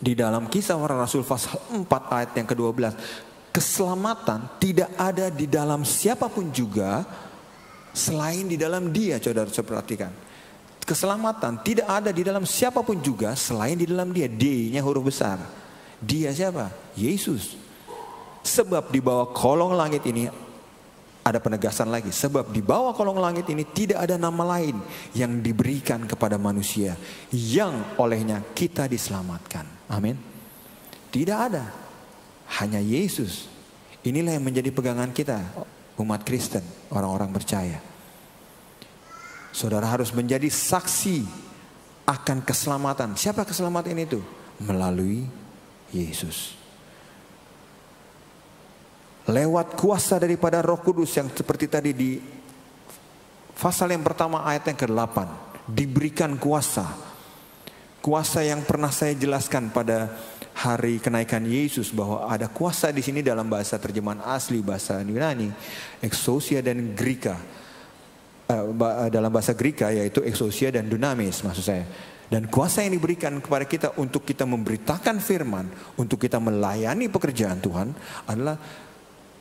di dalam Kisah Para Rasul pasal 4 ayat yang ke-12, keselamatan tidak ada di dalam siapapun juga selain di dalam Dia. Saudara perhatikan, keselamatan tidak ada di dalam siapapun juga selain di dalam Dia. D-nya huruf besar. Dia siapa? Yesus. Sebab di bawah kolong langit ini, ada penegasan lagi, sebab di bawah kolong langit ini tidak ada nama lain yang diberikan kepada manusia yang olehnya kita diselamatkan. Amin. Tidak ada, hanya Yesus. Inilah yang menjadi pegangan kita, umat Kristen, orang-orang percaya. Saudara harus menjadi saksi akan keselamatan. Siapa keselamatan itu? Melalui Yesus. Lewat kuasa daripada Roh Kudus yang seperti tadi di pasal yang pertama ayat yang ke-8. Diberikan kuasa. Kuasa yang pernah saya jelaskan pada hari kenaikan Yesus, bahwa ada kuasa di sini dalam bahasa terjemahan asli bahasa Yunani, exousia dan Greka. Dalam bahasa Greka yaitu exousia dan dunamis maksud saya. Dan kuasa yang diberikan kepada kita untuk kita memberitakan firman, untuk kita melayani pekerjaan Tuhan adalah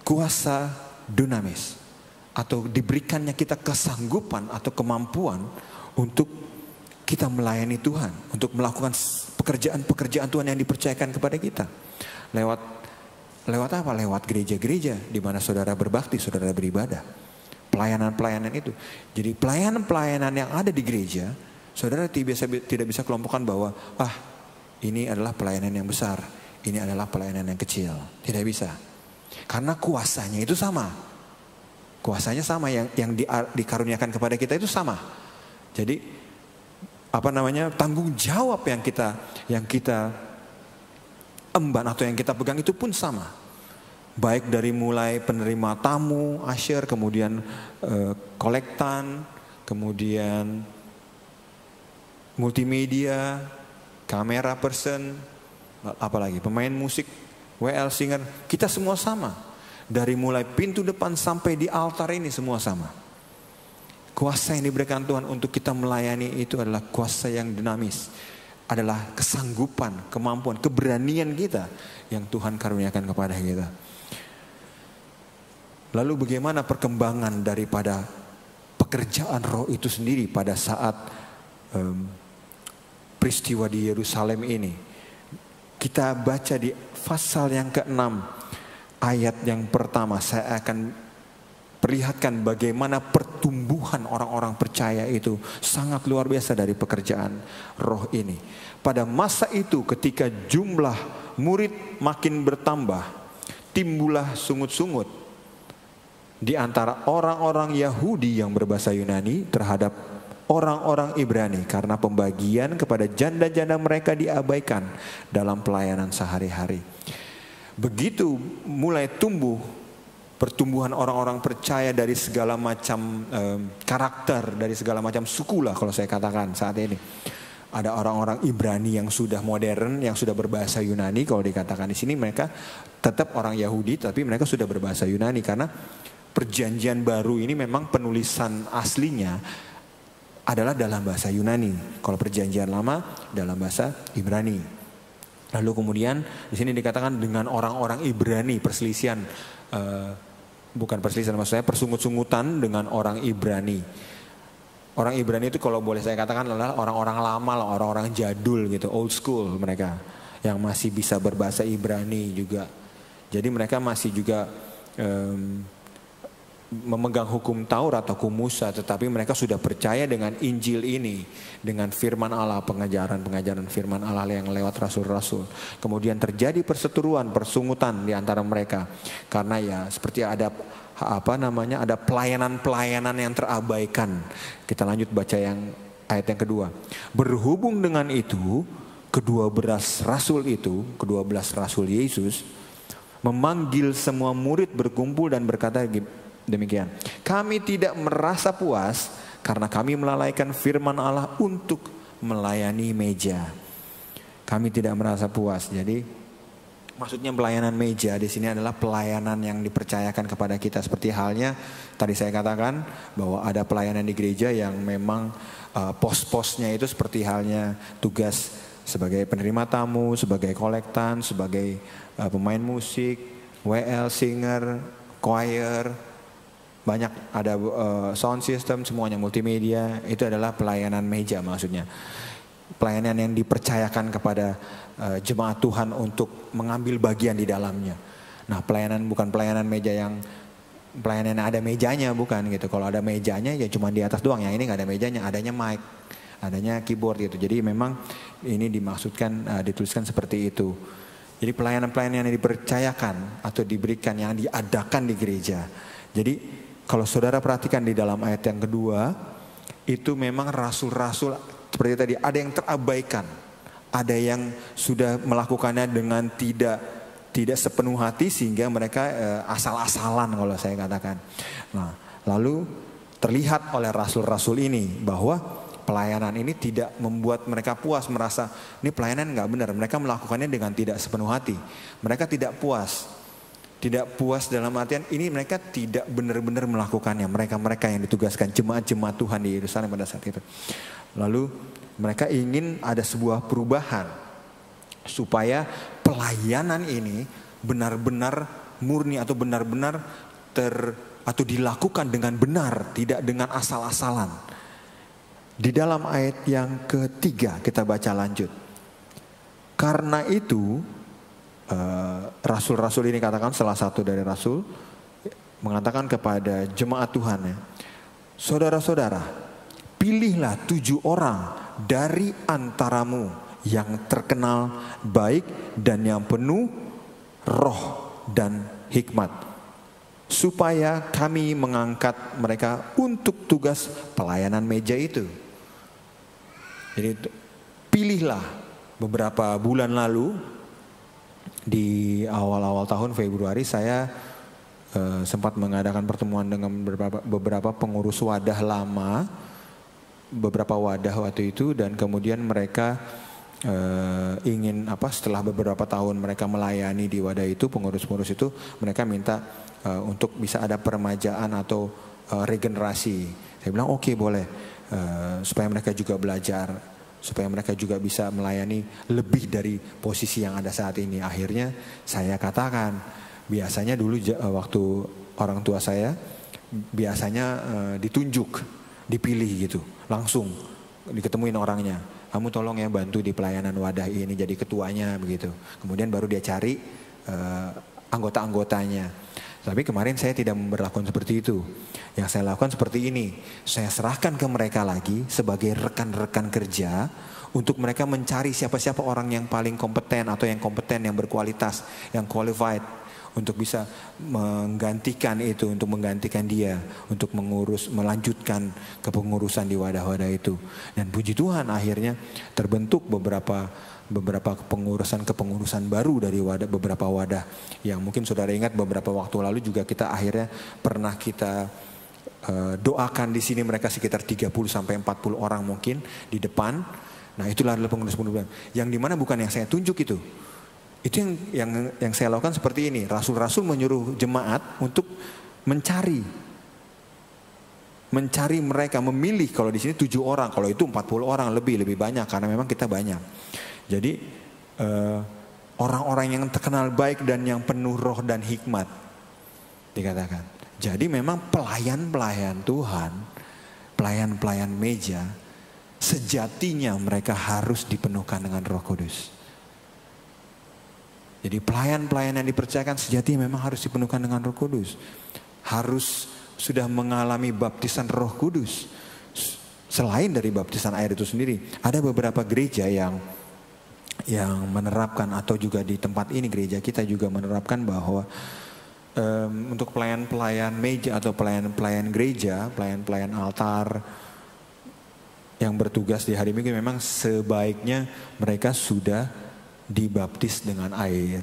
kuasa dunamis, atau diberikannya kita kesanggupan atau kemampuan untuk kita melayani Tuhan, untuk melakukan pekerjaan-pekerjaan Tuhan yang dipercayakan kepada kita. Lewat apa? Lewat gereja-gereja di mana saudara berbakti, saudara beribadah. Pelayanan-pelayanan itu. Jadi pelayanan-pelayanan yang ada di gereja, saudara tidak bisa kelompokkan bahwa ini adalah pelayanan yang besar, ini adalah pelayanan yang kecil. Tidak bisa. Karena kuasanya itu sama. Kuasanya sama, yang dikaruniakan kepada kita itu sama. Jadi tanggung jawab yang kita emban atau yang kita pegang itu pun sama. Baik dari mulai penerima tamu, usher, kemudian kolektan, kemudian multimedia, kamera person, apalagi pemain musik, WL singer, kita semua sama. Dari mulai pintu depan sampai di altar ini semua sama. Kuasa yang diberikan Tuhan untuk kita melayani itu adalah kuasa yang dinamis. Adalah kesanggupan, kemampuan, keberanian kita yang Tuhan karuniakan kepada kita. Lalu bagaimana perkembangan daripada pekerjaan Roh itu sendiri pada saat peristiwa di Yerusalem ini? Kita baca di pasal yang ke-6 ayat yang pertama. Saya akan perlihatkan bagaimana pertumbuhan orang-orang percaya itu sangat luar biasa dari pekerjaan Roh ini. Pada masa itu ketika jumlah murid makin bertambah, timbullah sungut-sungut di antara orang-orang Yahudi yang berbahasa Yunani terhadap orang-orang Ibrani, karena pembagian kepada janda-janda mereka diabaikan dalam pelayanan sehari-hari. Begitu mulai tumbuh pertumbuhan orang-orang percaya dari segala macam karakter, dari segala macam suku lah kalau saya katakan saat ini. Ada orang-orang Ibrani yang sudah modern, yang sudah berbahasa Yunani. Kalau dikatakan di sini mereka tetap orang Yahudi, tapi mereka sudah berbahasa Yunani karena Perjanjian Baru ini memang penulisan aslinya adalah dalam bahasa Yunani. Kalau Perjanjian Lama dalam bahasa Ibrani. Lalu kemudian di sini dikatakan dengan orang-orang Ibrani, perselisihan, bukan perselisihan, maksudnya persungut-sungutan dengan orang Ibrani. Orang Ibrani itu kalau boleh saya katakan adalah orang-orang lama lah, orang-orang jadul gitu, old school mereka, yang masih bisa berbahasa Ibrani juga. Jadi mereka masih juga memegang hukum Taurat atau hukum Musa, tetapi mereka sudah percaya dengan Injil ini, dengan firman Allah, pengajaran firman Allah yang lewat rasul-rasul. Kemudian terjadi perseteruan, persungutan di antara mereka, karena ya seperti ada ada pelayanan-pelayanan yang terabaikan. Kita lanjut baca yang ayat yang kedua. Berhubung dengan itu, kedua belas rasul Yesus memanggil semua murid berkumpul dan berkata demikian, kami tidak merasa puas karena kami melalaikan firman Allah untuk melayani meja. Kami tidak merasa puas. Jadi maksudnya pelayanan meja di sini adalah pelayanan yang dipercayakan kepada kita. Seperti halnya tadi saya katakan bahwa ada pelayanan di gereja yang memang pos-posnya itu seperti halnya tugas sebagai penerima tamu, sebagai kolektan, sebagai pemain musik, WL, singer, choir. Banyak ada sound system, semuanya multimedia. Itu adalah pelayanan meja maksudnya. Pelayanan yang dipercayakan kepada jemaat Tuhan untuk mengambil bagian di dalamnya. Nah, pelayanan bukan pelayanan meja yang pelayanan ada mejanya, bukan gitu. Kalau ada mejanya ya cuma di atas doang. Yang ini nggak ada mejanya, adanya mic, adanya keyboard gitu. Jadi memang ini dimaksudkan dituliskan seperti itu. Jadi pelayanan-pelayanan yang dipercayakan atau diberikan, yang diadakan di gereja. Jadi kalau saudara perhatikan di dalam ayat yang kedua, itu memang rasul-rasul seperti tadi, ada yang terabaikan, ada yang sudah melakukannya dengan tidak sepenuh hati sehingga mereka asal-asalan kalau saya katakan. Nah, lalu terlihat oleh rasul-rasul ini bahwa pelayanan ini tidak membuat mereka puas, merasa ini pelayanan nggak benar. Mereka melakukannya dengan tidak sepenuh hati. Mereka tidak puas. Tidak puas dalam artian ini mereka tidak benar-benar melakukannya. Mereka yang ditugaskan, jemaat-jemaat Tuhan di Yerusalem pada saat itu. Lalu mereka ingin ada sebuah perubahan supaya pelayanan ini benar-benar murni atau benar-benar atau dilakukan dengan benar, tidak dengan asal-asalan. Di dalam ayat yang ketiga kita baca lanjut. Karena itu rasul-rasul ini katakan, salah satu dari rasul mengatakan kepada jemaat Tuhan, saudara-saudara, pilihlah 7 orang dari antaramu yang terkenal baik dan yang penuh roh dan hikmat, supaya kami mengangkat mereka untuk tugas pelayanan meja itu. Jadi pilihlah. Beberapa bulan lalu di awal-awal tahun Februari saya sempat mengadakan pertemuan dengan beberapa pengurus wadah lama, beberapa wadah waktu itu, dan kemudian mereka ingin setelah beberapa tahun mereka melayani di wadah itu, pengurus-pengurus itu mereka minta untuk bisa ada peremajaan atau regenerasi. Saya bilang oke, boleh, supaya mereka juga belajar, supaya mereka juga bisa melayani lebih dari posisi yang ada saat ini. Akhirnya saya katakan, biasanya dulu waktu orang tua saya biasanya ditunjuk, dipilih gitu, langsung diketemuin orangnya. Kamu tolong ya bantu di pelayanan wadah ini jadi ketuanya begitu. Kemudian baru dia cari anggota-anggotanya. Tapi kemarin saya tidak memperlakukan seperti itu. Yang saya lakukan seperti ini. Saya serahkan ke mereka lagi sebagai rekan-rekan kerja untuk mereka mencari siapa-siapa orang yang paling kompeten atau yang kompeten, yang berkualitas, yang qualified untuk bisa menggantikan itu, untuk menggantikan dia, untuk melanjutkan kepengurusan di wadah-wadah itu. Dan puji Tuhan akhirnya terbentuk beberapa kepengurusan baru dari beberapa wadah yang mungkin saudara ingat beberapa waktu lalu juga kita akhirnya pernah kita doakan di sini mereka sekitar 30 sampai 40 orang mungkin di depan. Nah, itulah adalah pengurus-pengurus yang dimana bukan yang saya tunjuk itu. Itu yang saya lakukan seperti ini. Rasul-rasul menyuruh jemaat untuk mencari mereka, memilih. Kalau di sini 7 orang, kalau itu 40 orang lebih banyak karena memang kita banyak. Jadi orang-orang yang terkenal baik dan yang penuh roh dan hikmat, dikatakan. Jadi memang pelayan-pelayan Tuhan, pelayan-pelayan meja, sejatinya mereka harus dipenuhkan dengan Roh Kudus. Jadi pelayan-pelayan yang dipercayakan sejatinya memang harus dipenuhkan dengan Roh Kudus. Harus sudah mengalami baptisan Roh Kudus. Selain dari baptisan air itu sendiri, ada beberapa gereja yang menerapkan, atau juga di tempat ini gereja kita juga menerapkan bahwa untuk pelayan-pelayan meja atau pelayan-pelayan gereja, pelayan-pelayan altar yang bertugas di hari Minggu, memang sebaiknya mereka sudah dibaptis dengan air.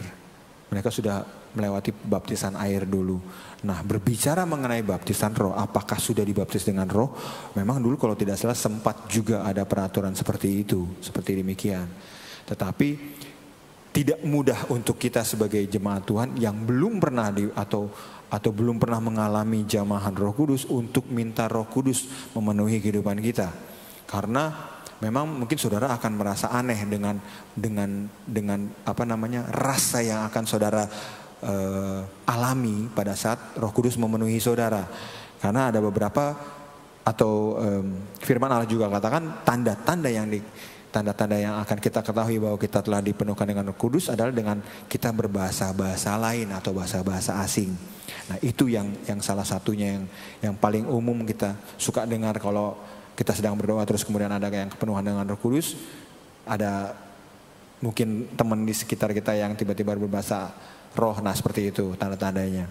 Mereka sudah melewati baptisan air dulu. Nah, berbicara mengenai baptisan roh, apakah sudah dibaptis dengan roh? Memang dulu kalau tidak salah sempat juga ada peraturan seperti itu, seperti demikian. Tetapi tidak mudah untuk kita sebagai jemaat Tuhan yang belum pernah atau belum pernah mengalami jamahan Roh Kudus untuk minta Roh Kudus memenuhi kehidupan kita. Karena memang mungkin saudara akan merasa aneh dengan rasa yang akan saudara alami pada saat Roh Kudus memenuhi saudara. Karena ada beberapa firman Allah juga katakan tanda-tanda yang akan kita ketahui bahwa kita telah dipenuhkan dengan Roh Kudus adalah dengan kita berbahasa-bahasa lain atau bahasa-bahasa asing. Nah, itu yang salah satunya yang paling umum kita suka dengar kalau kita sedang berdoa terus kemudian ada yang kepenuhan dengan Roh Kudus. Ada mungkin teman di sekitar kita yang tiba-tiba berbahasa roh, nah seperti itu tanda-tandanya.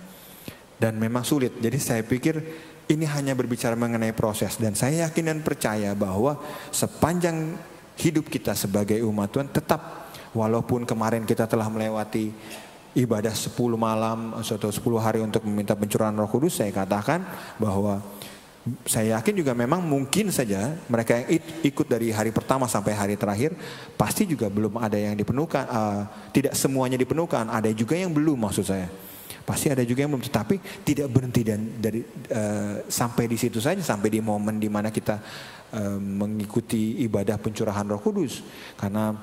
Dan memang sulit. Jadi saya pikir ini hanya berbicara mengenai proses, dan saya yakin dan percaya bahwa sepanjang hidup kita sebagai umat Tuhan, tetap walaupun kemarin kita telah melewati ibadah 10 malam atau 10 hari untuk meminta pencurahan Roh Kudus, saya katakan bahwa saya yakin juga memang mungkin saja mereka yang ikut dari hari pertama sampai hari terakhir pasti juga belum ada yang dipenuhkan, tidak semuanya dipenuhkan, ada juga yang belum, maksud saya. Pasti ada juga yang belum, tetapi tidak berhenti dari sampai di situ saja, sampai di momen di mana kita mengikuti ibadah pencurahan Roh Kudus. Karena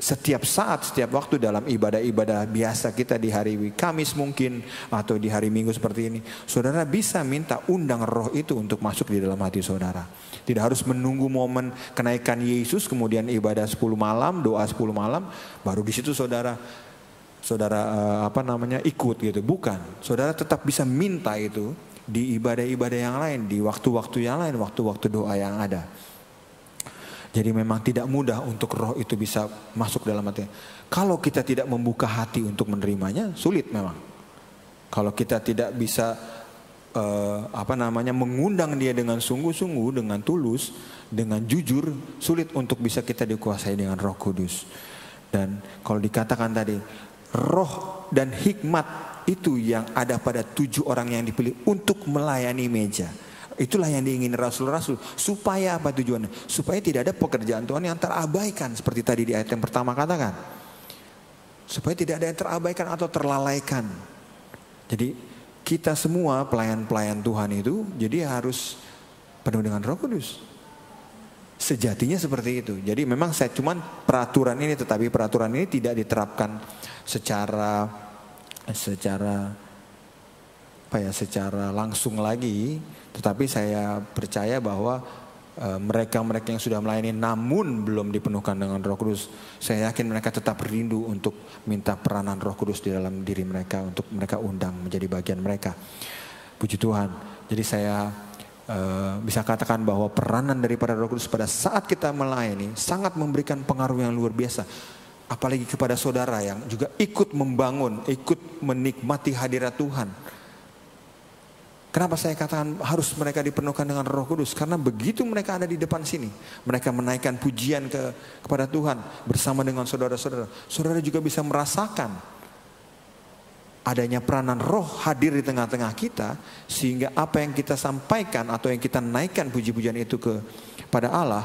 setiap saat, setiap waktu dalam ibadah-ibadah biasa kita di hari Kamis mungkin atau di hari Minggu seperti ini, saudara bisa minta undang roh itu untuk masuk di dalam hati saudara. Tidak harus menunggu momen kenaikan Yesus kemudian ibadah 10 malam, doa 10 malam, baru di situ saudara ikut gitu. Bukan, saudara tetap bisa minta itu di ibadah-ibadah yang lain, di waktu-waktu yang lain, waktu-waktu doa yang ada. Jadi memang tidak mudah untuk roh itu bisa masuk dalam hati. Kalau kita tidak membuka hati untuk menerimanya, sulit memang. Kalau kita tidak bisa mengundang dia dengan sungguh-sungguh, dengan tulus, dengan jujur, sulit untuk bisa kita dikuasai dengan Roh Kudus. Dan kalau dikatakan tadi, roh dan hikmat itu yang ada pada 7 orang yang dipilih untuk melayani meja. Itulah yang diingini rasul-rasul. Supaya apa tujuannya? Supaya tidak ada pekerjaan Tuhan yang terabaikan. Seperti tadi di ayat yang pertama katakan. Supaya tidak ada yang terabaikan atau terlalaikan. Jadi kita semua pelayan-pelayan Tuhan itu jadi harus penuh dengan Roh Kudus. Sejatinya seperti itu. Jadi memang cuman peraturan ini, tetapi peraturan ini tidak diterapkan secara langsung lagi. Tetapi saya percaya bahwa mereka-mereka yang sudah melayani namun belum dipenuhkan dengan Roh Kudus, saya yakin mereka tetap rindu untuk minta peranan Roh Kudus di dalam diri mereka, untuk mereka undang menjadi bagian mereka. Puji Tuhan. Jadi saya bisa katakan bahwa peranan daripada Roh Kudus pada saat kita melayani sangat memberikan pengaruh yang luar biasa. Apalagi kepada saudara yang juga ikut membangun, ikut menikmati hadirat Tuhan. Kenapa saya katakan harus mereka dipenuhkan dengan Roh Kudus? Karena begitu mereka ada di depan sini, mereka menaikkan pujian kepada Tuhan bersama dengan saudara-saudara. Saudara juga bisa merasakan adanya peranan roh hadir di tengah-tengah kita, sehingga apa yang kita sampaikan atau yang kita naikkan puji-pujian itu kepada Allah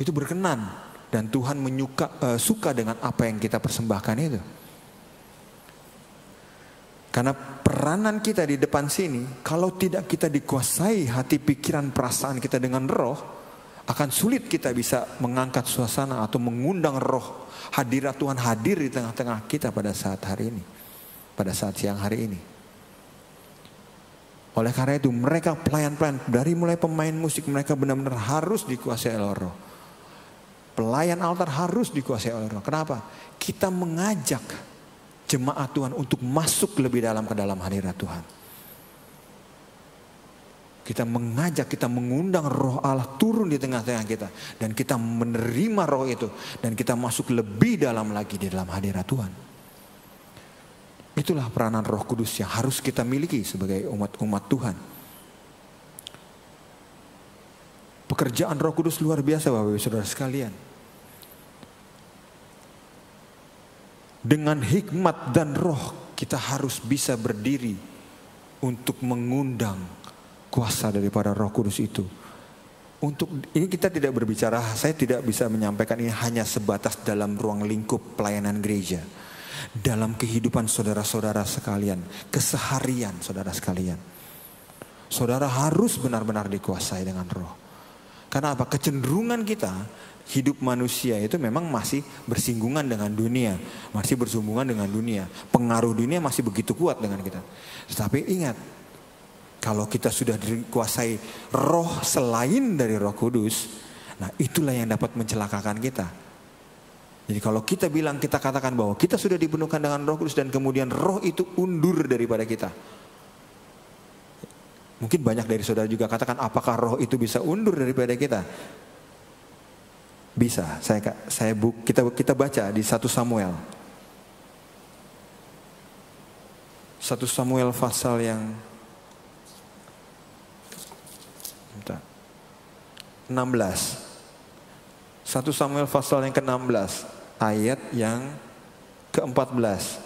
itu berkenan, dan Tuhan suka dengan apa yang kita persembahkan itu. Karena peranan kita di depan sini, kalau tidak kita dikuasai hati, pikiran, perasaan kita dengan roh, Akan sulit kita bisa mengangkat suasana atau mengundang roh hadirat Tuhan hadir di tengah-tengah kita pada saat hari ini. Pada saat siang hari ini. Oleh karena itu mereka pelayan-pelayan, dari mulai pemain musik mereka benar-benar harus dikuasai oleh roh. Pelayan altar harus dikuasai oleh roh. Kenapa? Kita mengajak jemaat Tuhan untuk masuk lebih dalam ke dalam hadirat Tuhan. Kita mengajak, kita mengundang roh Allah turun di tengah-tengah kita. Dan kita menerima roh itu. Dan kita masuk lebih dalam lagi di dalam hadirat Tuhan. Itulah peranan Roh Kudus yang harus kita miliki sebagai umat-umat Tuhan. Pekerjaan Roh Kudus luar biasa Bapak Ibu Saudara sekalian. Dengan hikmat dan roh kita harus bisa berdiri untuk mengundang kuasa daripada Roh Kudus itu. Untuk ini kita tidak berbicara, saya tidak bisa menyampaikan ini hanya sebatas dalam ruang lingkup pelayanan gereja. Dalam kehidupan saudara-saudara sekalian, keseharian saudara sekalian. Saudara harus benar-benar dikuasai dengan roh. Karena apa? Kecenderungan kita hidup manusia itu memang masih bersinggungan dengan dunia, masih bersinggungan dengan dunia. Pengaruh dunia masih begitu kuat dengan kita. Tetapi ingat, kalau kita sudah dikuasai roh selain dari Roh Kudus, nah itulah yang dapat mencelakakan kita. Jadi kalau kita bilang, kita katakan bahwa kita sudah dipenuhkan dengan Roh Kudus dan kemudian roh itu undur daripada kita. Mungkin banyak dari saudara juga katakan, apakah roh itu bisa undur daripada kita? Bisa. Kita baca di 1 Samuel. 1 Samuel pasal yang 16. 1 Samuel pasal yang ke-16. Ayat yang ke-14.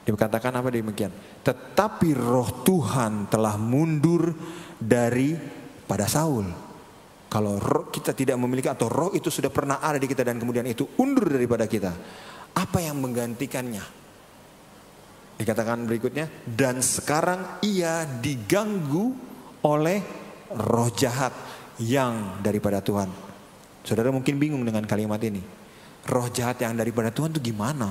Dikatakan apa demikian? Tetapi roh Tuhan telah mundur daripada Saul. Kalau roh kita tidak memiliki atau roh itu sudah pernah ada di kita dan kemudian itu undur daripada kita, apa yang menggantikannya? Dikatakan berikutnya, dan sekarang ia diganggu oleh roh jahat yang daripada Tuhan. Saudara mungkin bingung dengan kalimat ini. Roh jahat yang daripada Tuhan itu gimana?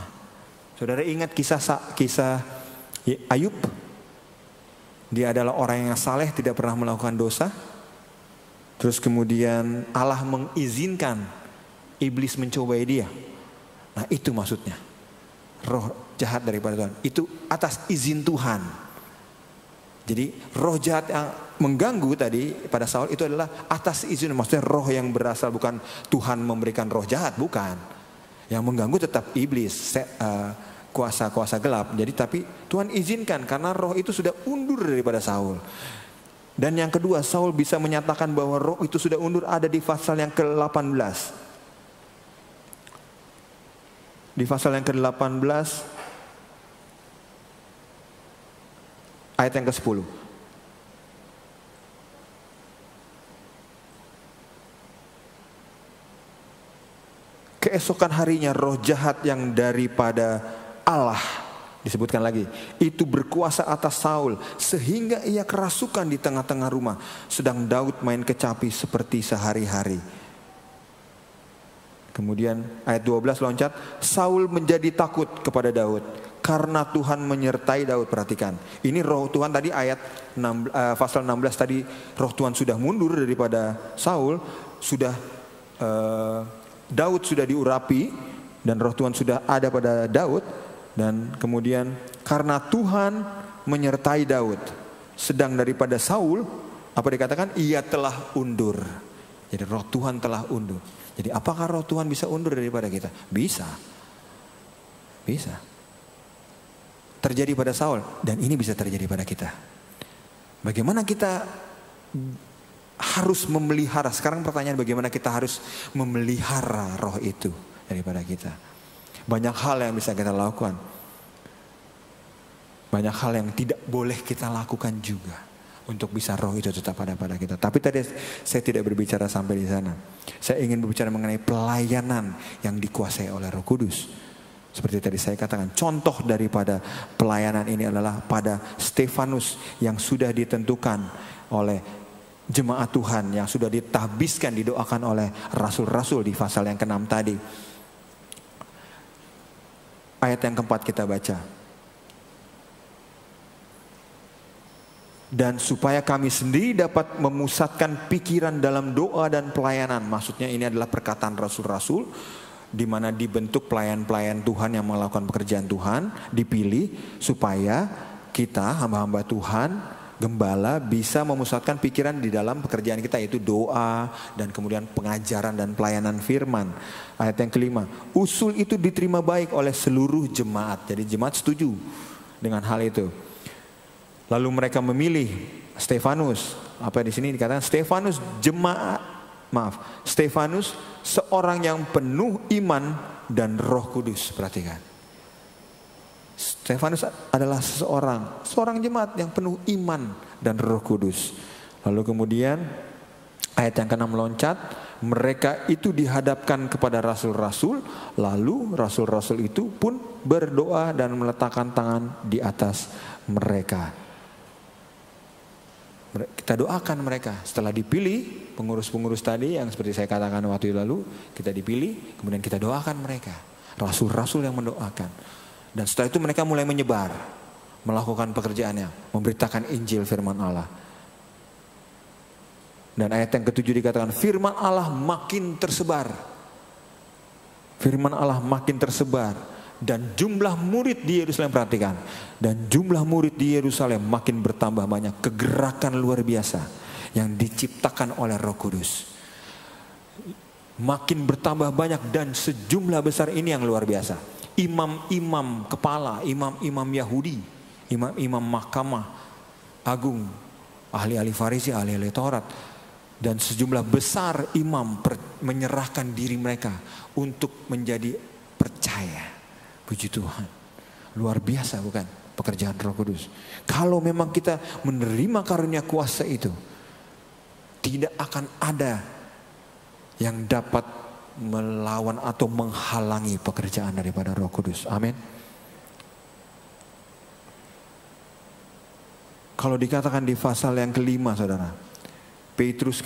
Saudara ingat kisah Ayub? Dia adalah orang yang saleh, tidak pernah melakukan dosa. Terus kemudian Allah mengizinkan iblis mencobai dia. Nah itu maksudnya. Roh jahat daripada Tuhan. Itu atas izin Tuhan. Jadi roh jahat yang mengganggu tadi pada Saul itu adalah atas izin. Maksudnya roh yang berasal, bukan Tuhan memberikan roh jahat, bukan. Yang mengganggu tetap iblis, kuasa-kuasa gelap. Jadi tapi Tuhan izinkan karena roh itu sudah undur daripada Saul. Dan yang kedua, Saul bisa menyatakan bahwa roh itu sudah undur ada di pasal yang ke-18. Di pasal yang ke-18 ayat yang ke-10. Keesokan harinya roh jahat yang daripada Allah, disebutkan lagi, itu berkuasa atas Saul sehingga ia kerasukan di tengah-tengah rumah, sedang Daud main kecapi seperti sehari-hari. Kemudian ayat 12 loncat, Saul menjadi takut kepada Daud karena Tuhan menyertai Daud. Perhatikan, ini roh Tuhan tadi ayat pasal 16 tadi, roh Tuhan sudah mundur daripada Saul, sudah Daud sudah diurapi dan roh Tuhan sudah ada pada Daud. Dan kemudian karena Tuhan menyertai Daud, sedang daripada Saul, apa dikatakan? Ia telah undur. Jadi roh Tuhan telah undur. Jadi apakah roh Tuhan bisa undur daripada kita? Bisa. Bisa. Terjadi pada Saul dan ini bisa terjadi pada kita. Bagaimana kita harus memelihara? Sekarang pertanyaan, bagaimana kita harus memelihara roh itu daripada kita? Banyak hal yang bisa kita lakukan. Banyak hal yang tidak boleh kita lakukan juga untuk bisa roh itu tetap ada pada kita. Tapi tadi saya tidak berbicara sampai di sana. Saya ingin berbicara mengenai pelayanan yang dikuasai oleh Roh Kudus. Seperti tadi saya katakan, contoh daripada pelayanan ini adalah pada Stefanus yang sudah ditentukan oleh jemaat Tuhan yang sudah ditahbiskan, didoakan oleh rasul-rasul di pasal yang ke-6 tadi. Ayat yang keempat kita baca. Dan supaya kami sendiri dapat memusatkan pikiran dalam doa dan pelayanan. Maksudnya ini adalah perkataan rasul-rasul, di mana dibentuk pelayan-pelayan Tuhan yang melakukan pekerjaan Tuhan, dipilih supaya kita hamba-hamba Tuhan, gembala, bisa memusatkan pikiran di dalam pekerjaan kita, yaitu doa dan kemudian pengajaran dan pelayanan firman. Ayat yang kelima, usul itu diterima baik oleh seluruh jemaat. Jadi jemaat setuju dengan hal itu. Lalu mereka memilih Stefanus. Apa di sini dikatakan Stefanus Stefanus seorang yang penuh iman dan Roh Kudus. Perhatikan. Stefanus adalah seorang jemaat yang penuh iman dan Roh Kudus. Lalu kemudian ayat yang ke-6 meloncat, mereka itu dihadapkan kepada rasul-rasul, lalu rasul-rasul itu pun berdoa dan meletakkan tangan di atas mereka. Kita doakan mereka. Setelah dipilih pengurus-pengurus tadi yang seperti saya katakan waktu lalu, kita dipilih, kemudian kita doakan mereka. Rasul-rasul yang mendoakan. Dan setelah itu mereka mulai menyebar, melakukan pekerjaannya, memberitakan Injil firman Allah. Dan ayat yang ke-7 dikatakan firman Allah makin tersebar. Firman Allah makin tersebar. Dan jumlah murid di Yerusalem, perhatikan, dan jumlah murid di Yerusalem makin bertambah banyak. Kegerakan luar biasa yang diciptakan oleh Roh Kudus makin bertambah banyak, dan sejumlah besar ini yang luar biasa. Imam-imam kepala, imam-imam Yahudi, imam-imam mahkamah agung, ahli-ahli Farisi, ahli-ahli Taurat, dan sejumlah besar imam menyerahkan diri mereka untuk menjadi percaya. Puji Tuhan. Luar biasa bukan pekerjaan Roh Kudus. Kalau memang kita menerima karunia kuasa itu, tidak akan ada yang dapat melawan atau menghalangi pekerjaan daripada Roh Kudus. Amin. Kalau dikatakan di pasal yang ke-5, saudara, Petrus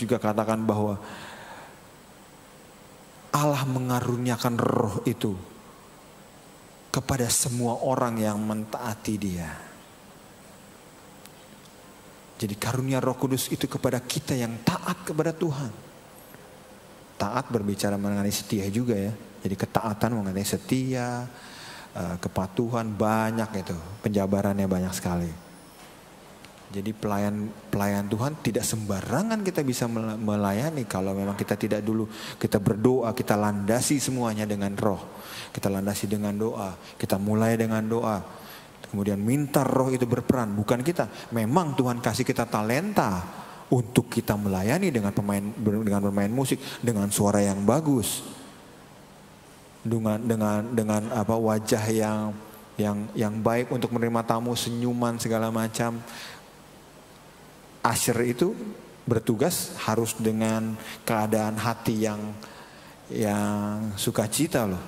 juga katakan bahwa Allah mengaruniakan roh itu kepada semua orang yang mentaati Dia. Jadi karunia Roh Kudus itu kepada kita yang taat kepada Tuhan. Taat berbicara mengenai setia juga ya. Jadi ketaatan mengenai setia, kepatuhan, banyak itu. Penjabarannya banyak sekali. Jadi pelayan Tuhan tidak sembarangan kita bisa melayani kalau memang kita tidak dulu kita berdoa, kita landasi semuanya dengan roh. Kita landasi dengan doa, kita mulai dengan doa. Kemudian minta roh itu berperan, bukan kita. Memang Tuhan kasih kita talenta untuk kita melayani dengan bermain musik, dengan suara yang bagus. Dengan apa wajah yang baik untuk menerima tamu, senyuman segala macam. Asher itu bertugas harus dengan keadaan hati yang sukacita loh,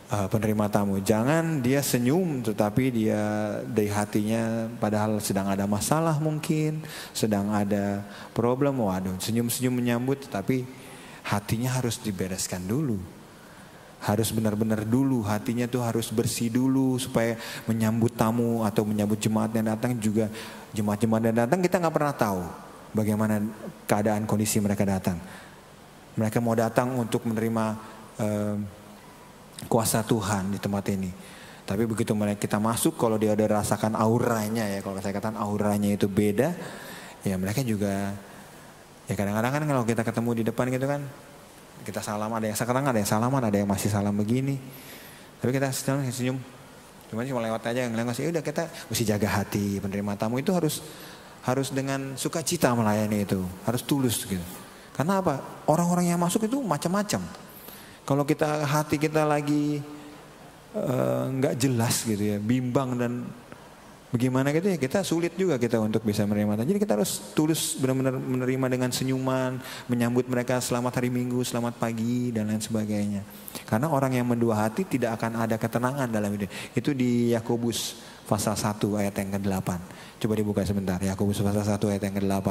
penerima tamu. Jangan dia senyum tetapi dia dari hatinya padahal sedang ada masalah, mungkin sedang ada problem. Waduh, senyum-senyum menyambut tetapi hatinya harus dibereskan dulu. Harus benar-benar dulu, hatinya tuh harus bersih dulu supaya menyambut tamu atau menyambut jemaat yang datang juga. Jemaat-jemaat yang datang kita nggak pernah tahu bagaimana keadaan kondisi mereka datang. Mereka mau datang untuk menerima kuasa Tuhan di tempat ini. Tapi begitu kita masuk, kalau dia udah rasakan auranya ya, kalau saya katakan auranya itu beda, ya mereka juga ya kadang-kadang kan kalau kita ketemu di depan gitu kan, kita salam, ada yang sekarang ada yang salaman, ada yang masih salam begini. Tapi kita senyum. Cuma lewat aja, ngelengos. Ya udah, kita mesti jaga hati. Penerima tamu itu harus dengan sukacita melayani itu, harus tulus gitu. Karena apa? Orang-orang yang masuk itu macam-macam. Kalau hati kita lagi nggak jelas gitu ya, bimbang dan Bagaimana gitu ya, kita sulit juga kita untuk bisa menerima. Jadi kita harus tulus benar-benar menerima dengan senyuman, menyambut mereka selamat hari Minggu, selamat pagi dan lain sebagainya. Karena orang yang mendua hati tidak akan ada ketenangan dalam hidup. Itu di Yakobus pasal 1 ayat yang ke-8. Coba dibuka sebentar, Yakobus pasal 1 ayat yang ke-8.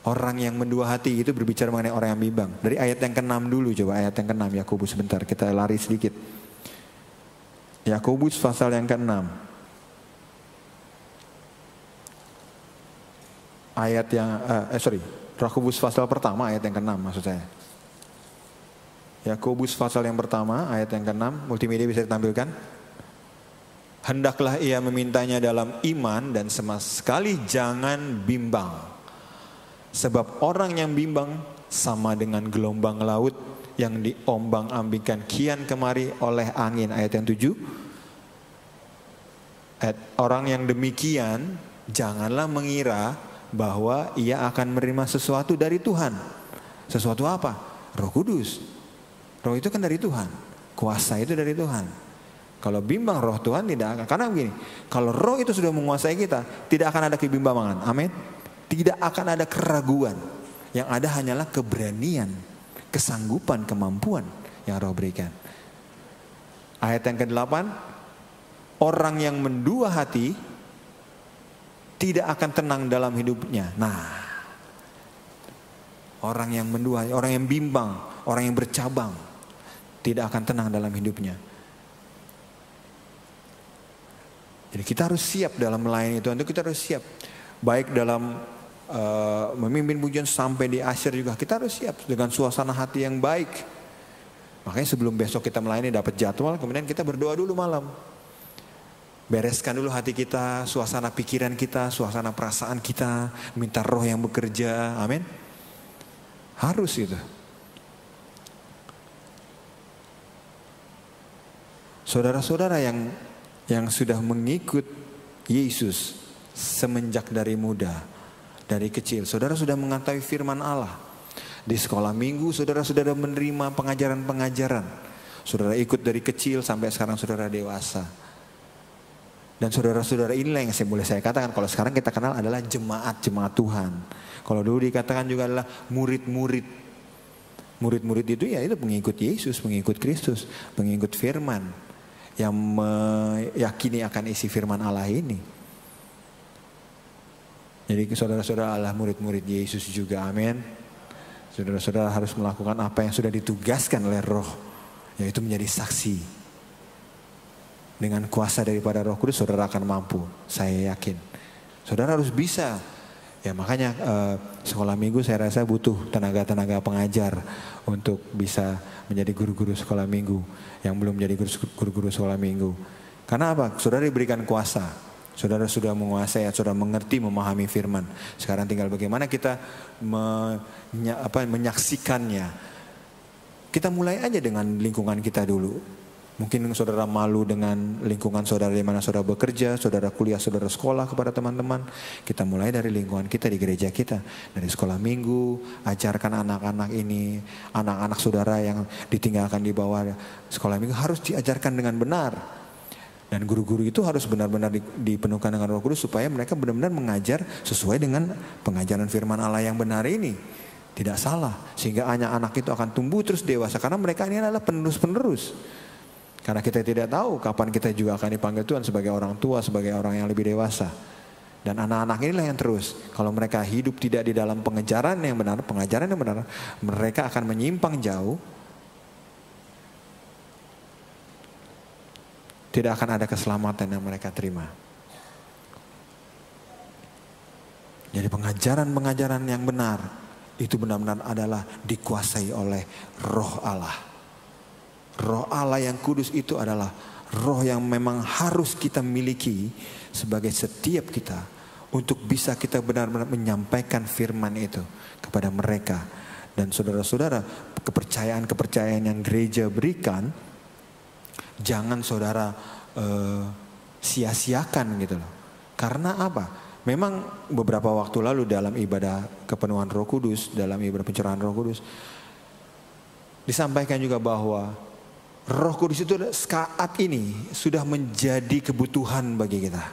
Orang yang mendua hati itu berbicara mengenai orang yang bimbang. Dari ayat yang ke-6 dulu, coba ayat yang ke-6 Yakobus sebentar, kita lari sedikit. Yakobus pasal yang ke-6. Ayat yang, Yakobus pasal pertama ayat yang ke-6 maksud saya. Yakobus pasal yang pertama ayat yang ke-6, multimedia bisa ditampilkan. Hendaklah ia memintanya dalam iman dan sama sekali jangan bimbang. Sebab orang yang bimbang sama dengan gelombang laut yang diombang-ambingkan kian kemari oleh angin. Ayat yang 7. Orang yang demikian janganlah mengira bahwa ia akan menerima sesuatu dari Tuhan. Sesuatu apa? Roh Kudus. Roh itu kan dari Tuhan. Kuasa itu dari Tuhan. Kalau bimbang roh Tuhan tidak akan. Karena begini, kalau roh itu sudah menguasai kita, tidak akan ada kebimbangan. Amin. Tidak akan ada keraguan. Yang ada hanyalah keberanian, kesanggupan, kemampuan yang roh berikan. Ayat yang ke-8, orang yang mendua hati tidak akan tenang dalam hidupnya. Nah, orang yang mendua, orang yang bimbang, orang yang bercabang, tidak akan tenang dalam hidupnya. Jadi kita harus siap dalam melayani Tuhan. Kita harus siap, baik dalam memimpin pujian sampai di akhir juga. Kita harus siap dengan suasana hati yang baik. Makanya sebelum besok kita melayani dapat jadwal, kemudian kita berdoa dulu malam. Bereskan dulu hati kita, suasana pikiran kita, suasana perasaan kita, minta roh yang bekerja, amin. Harus itu. Saudara-saudara yang sudah mengikut Yesus semenjak dari muda, dari kecil, saudara sudah mengetahui firman Allah. Di sekolah minggu saudara menerima pengajaran-pengajaran. Saudara ikut dari kecil sampai sekarang saudara dewasa. Dan saudara-saudara inilah yang boleh saya katakan, kalau sekarang kita kenal adalah jemaat-jemaat Tuhan. Kalau dulu dikatakan juga adalah murid-murid. Murid-murid itu ya itu pengikut Yesus, pengikut Kristus, pengikut firman. Yang meyakini akan isi firman Allah ini. Jadi saudara-saudara adalah murid-murid Yesus juga, amin. Saudara-saudara harus melakukan apa yang sudah ditugaskan oleh Roh, yaitu menjadi saksi. Dengan kuasa daripada Roh Kudus saudara akan mampu, saya yakin. Saudara harus bisa. Ya makanya sekolah minggu saya rasa butuh tenaga-tenaga pengajar untuk bisa menjadi guru-guru sekolah minggu yang belum menjadi guru-guru sekolah minggu. Karena apa? Saudara diberikan kuasa. Saudara sudah menguasai, saudara mengerti, memahami firman. Sekarang tinggal bagaimana kita menyaksikannya. Kita mulai aja dengan lingkungan kita dulu. Mungkin saudara malu dengan lingkungan saudara di mana saudara bekerja, saudara kuliah, saudara sekolah kepada teman-teman. Kita mulai dari lingkungan kita di gereja kita. Dari sekolah minggu, ajarkan anak-anak ini. Anak-anak saudara yang ditinggalkan di bawah sekolah minggu harus diajarkan dengan benar. Dan guru-guru itu harus benar-benar dipenuhkan dengan Roh Kudus supaya mereka benar-benar mengajar sesuai dengan pengajaran firman Allah yang benar ini. Tidak salah. Sehingga anak-anak itu akan tumbuh terus dewasa. Karena mereka ini adalah penerus-penerus. Karena kita tidak tahu kapan kita juga akan dipanggil Tuhan sebagai orang tua, sebagai orang yang lebih dewasa. Dan anak-anak inilah yang terus. Kalau mereka hidup tidak di dalam pengajaran yang benar, mereka akan menyimpang jauh. Tidak akan ada keselamatan yang mereka terima. Jadi pengajaran-pengajaran yang benar, itu benar-benar adalah dikuasai oleh Roh Allah. Roh Allah yang kudus itu adalah roh yang memang harus kita miliki sebagai setiap kita untuk bisa kita benar-benar menyampaikan firman itu kepada mereka. Dan saudara-saudara, kepercayaan-kepercayaan yang gereja berikan jangan saudara sia-siakan gitu loh. Karena apa? Memang beberapa waktu lalu dalam ibadah kepenuhan Roh Kudus, dalam ibadah pencurahan Roh Kudus, disampaikan juga bahwa Roh Kudus itu saat ini sudah menjadi kebutuhan bagi kita.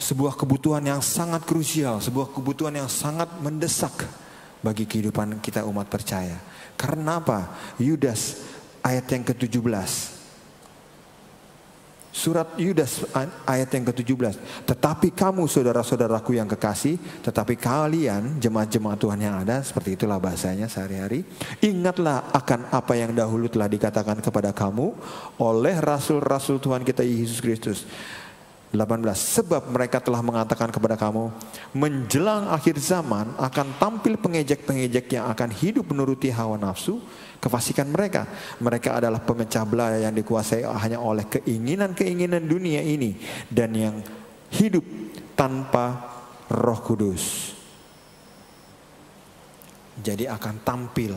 sebuah kebutuhan yang sangat krusial, sebuah kebutuhan yang sangat mendesak bagi kehidupan kita umat percaya. Karena apa? Yudas ayat yang ke-17. Surat Yudas ayat yang ke-17. Tetapi kamu saudara-saudaraku yang kekasih, tetapi kalian jemaat-jemaat Tuhan yang ada, seperti itulah bahasanya sehari-hari, ingatlah akan apa yang dahulu telah dikatakan kepada kamu oleh rasul-rasul Tuhan kita Yesus Kristus. 18. Sebab mereka telah mengatakan kepada kamu, menjelang akhir zaman akan tampil pengejek-pengejek yang akan hidup menuruti hawa nafsu, kefasikan mereka. Mereka adalah pemecah belah yang dikuasai hanya oleh keinginan-keinginan dunia ini, dan yang hidup tanpa Roh Kudus. Jadi akan tampil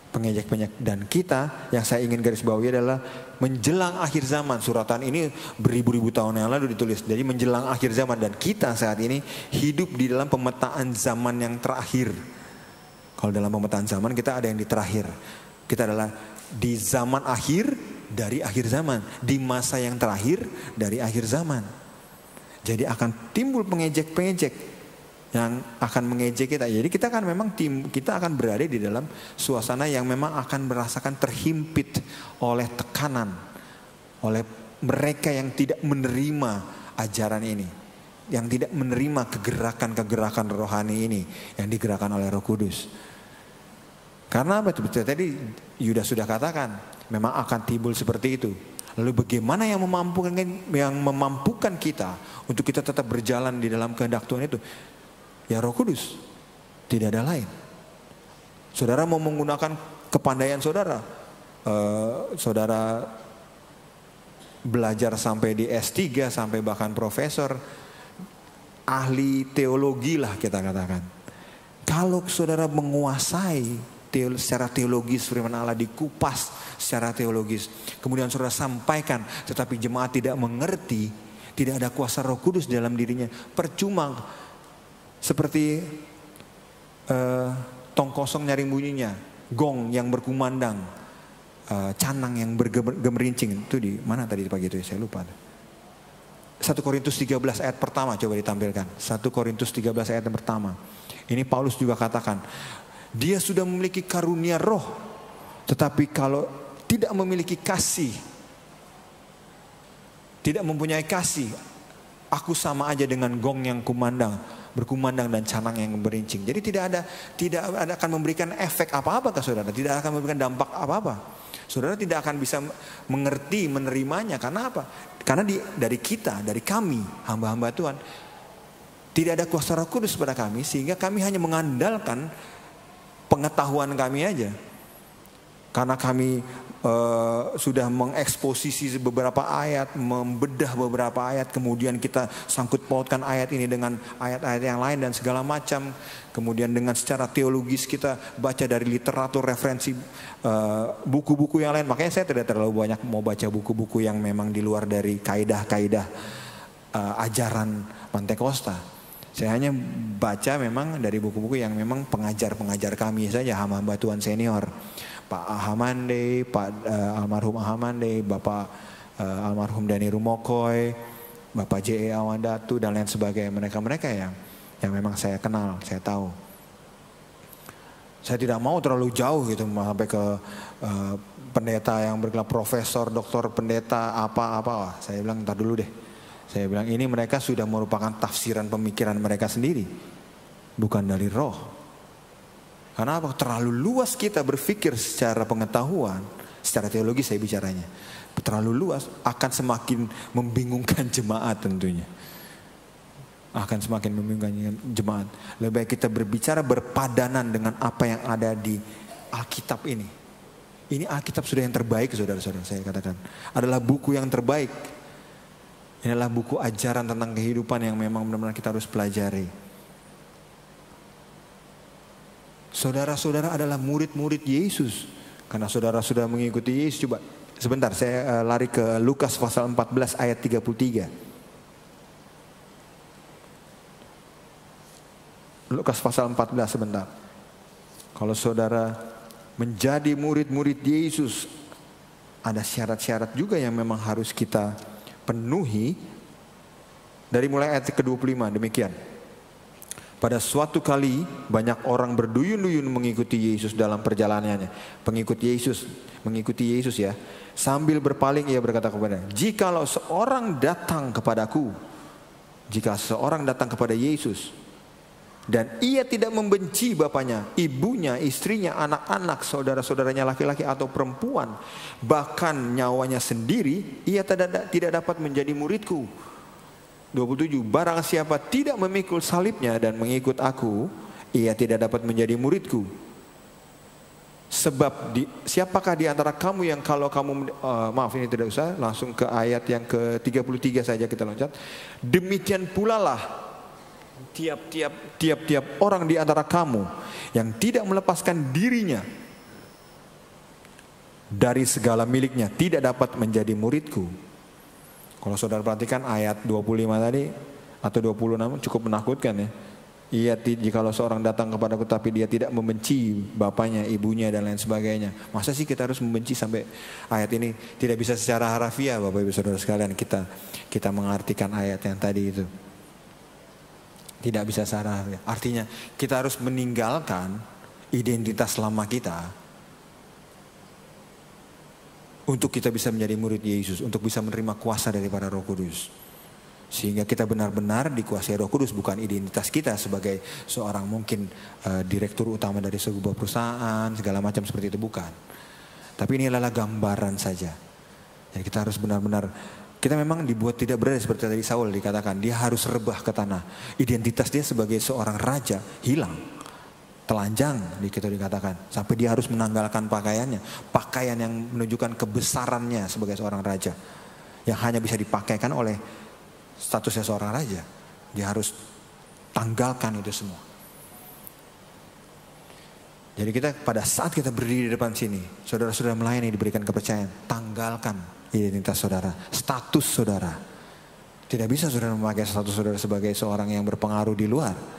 pengejek-pengejek, dan kita yang saya ingin garis bawahi adalah menjelang akhir zaman. Suratan ini beribu-ribu tahun yang lalu ditulis. Jadi menjelang akhir zaman, dan kita saat ini hidup di dalam pemetaan zaman yang terakhir. Kalau dalam pemetaan zaman kita ada yang di terakhir. Kita adalah di zaman akhir dari akhir zaman, di masa yang terakhir dari akhir zaman. Jadi akan timbul pengejek-pengejek yang akan mengejek kita. Jadi kita kan memang kita akan berada di dalam suasana yang memang akan merasakan terhimpit oleh tekanan, oleh mereka yang tidak menerima ajaran ini, yang tidak menerima kegerakan-kegerakan rohani ini yang digerakkan oleh Roh Kudus. Karena apa? Tadi Yudas sudah katakan, memang akan timbul seperti itu. Lalu bagaimana yang memampukan kita untuk kita tetap berjalan di dalam kehendak Tuhan itu? Ya Roh Kudus, tidak ada lain. Saudara mau menggunakan kepandaian saudara, saudara belajar sampai di S3, sampai bahkan profesor, ahli teologi lah kita katakan. Kalau saudara menguasai secara teologis firman Allah, dikupas secara teologis, kemudian saudara sampaikan, tetapi jemaat tidak mengerti, tidak ada kuasa Roh Kudus dalam dirinya, percuma. Seperti tong kosong nyaring bunyinya, gong yang berkumandang, canang yang bergemerincing. Itu di mana tadi pagi itu ya, saya lupa. 1 Korintus 13 ayat pertama coba ditampilkan. 1 Korintus 13 ayat yang pertama. Ini Paulus juga katakan, dia sudah memiliki karunia roh, tetapi kalau tidak memiliki kasih, tidak mempunyai kasih, aku sama aja dengan gong yang berkumandang dan canang yang berincing. Jadi tidak ada akan memberikan efek apa-apa ke saudara, tidak akan memberikan dampak apa-apa. Saudara tidak akan bisa mengerti, menerimanya. Karena apa? Karena dari kami, hamba-hamba Tuhan, tidak ada kuasa Roh Kudus pada kami, sehingga kami hanya mengandalkan pengetahuan kami aja. Karena kami sudah mengeksposisi beberapa ayat, membedah beberapa ayat, kemudian kita sangkut pautkan ayat ini dengan ayat-ayat yang lain dan segala macam. Kemudian dengan secara teologis kita baca dari literatur, referensi buku-buku yang lain. Makanya saya tidak terlalu banyak mau baca buku-buku yang memang di luar dari kaidah-kaidah ajaran Pantekosta. Saya hanya baca memang dari buku-buku yang memang pengajar-pengajar kami saja, hamba-hamba Tuhan senior. Pak Ahamande, Pak almarhum Ahamande, Bapak almarhum Dani Rumokoy, Bapak J.E. Awandatu dan lain sebagainya. Mereka-mereka yang memang saya kenal, saya tahu. Saya tidak mau terlalu jauh gitu sampai ke pendeta yang bergelar profesor, doktor, pendeta, apa-apa. Saya bilang entar dulu deh. Saya bilang ini mereka sudah merupakan tafsiran pemikiran mereka sendiri, bukan dari Roh. Karena apa? Terlalu luas kita berpikir secara pengetahuan, secara teologi saya bicaranya. Terlalu luas akan semakin membingungkan jemaat tentunya. Akan semakin membingungkan jemaat. Lebih baik kita berbicara berpadanan dengan apa yang ada di Alkitab ini. Ini Alkitab sudah yang terbaik saudara-saudara, saya katakan. Adalah buku yang terbaik. Ini adalah buku ajaran tentang kehidupan yang memang benar-benar kita harus pelajari. Saudara-saudara adalah murid-murid Yesus. Karena saudara sudah mengikuti Yesus. Coba sebentar saya lari ke Lukas pasal 14 ayat 33. Lukas pasal 14 sebentar. Kalau saudara menjadi murid-murid Yesus, ada syarat-syarat juga yang memang harus kita penuhi. Dari mulai ayat ke-25 demikian. Pada suatu kali banyak orang berduyun-duyun mengikuti Yesus dalam perjalanannya. Mengikuti Yesus ya. Sambil berpaling ia berkata kepada, jika seorang datang kepada Yesus dan ia tidak membenci bapaknya, ibunya, istrinya, anak-anak, saudara-saudaranya laki-laki atau perempuan, bahkan nyawanya sendiri, ia tidak dapat menjadi muridku. 27, barang siapa tidak memikul salibnya dan mengikut aku, ia tidak dapat menjadi muridku. Sebab siapakah di antara kamu yang kalau kamu, maaf ini tidak usah, langsung ke ayat yang ke-33 saja kita loncat. Demikian pula lah tiap orang di antara kamu yang tidak melepaskan dirinya dari segala miliknya tidak dapat menjadi muridku. Kalau saudara perhatikan ayat 25 tadi atau 26 cukup menakutkan ya. Jikalau seorang datang kepadaku tapi dia tidak membenci bapaknya, ibunya dan lain sebagainya. Masa sih kita harus membenci sampai ayat ini? Tidak bisa secara harafiah Bapak Ibu Saudara sekalian kita mengartikan ayat yang tadi itu. Tidak bisa secara harafiah. Artinya kita harus meninggalkan identitas lama kita untuk kita bisa menjadi murid Yesus, untuk bisa menerima kuasa daripada Roh Kudus. Sehingga kita benar-benar dikuasai Roh Kudus, bukan identitas kita sebagai seorang mungkin direktur utama dari sebuah perusahaan, segala macam seperti itu, bukan. Tapi ini adalah gambaran saja. Jadi kita harus benar-benar, kita memang dibuat tidak berdaya seperti tadi Saul dikatakan, dia harus rebah ke tanah. Identitas dia sebagai seorang raja hilang. Telanjang kita dikatakan, sampai dia harus menanggalkan pakaiannya, pakaian yang menunjukkan kebesarannya sebagai seorang raja, yang hanya bisa dipakaikan oleh statusnya seorang raja. Dia harus tanggalkan itu semua. Jadi kita pada saat kita berdiri di depan sini, saudara-saudara melayani diberikan kepercayaan, tanggalkan identitas saudara, status saudara. Tidak bisa saudara memakai status saudara sebagai seorang yang berpengaruh di luar.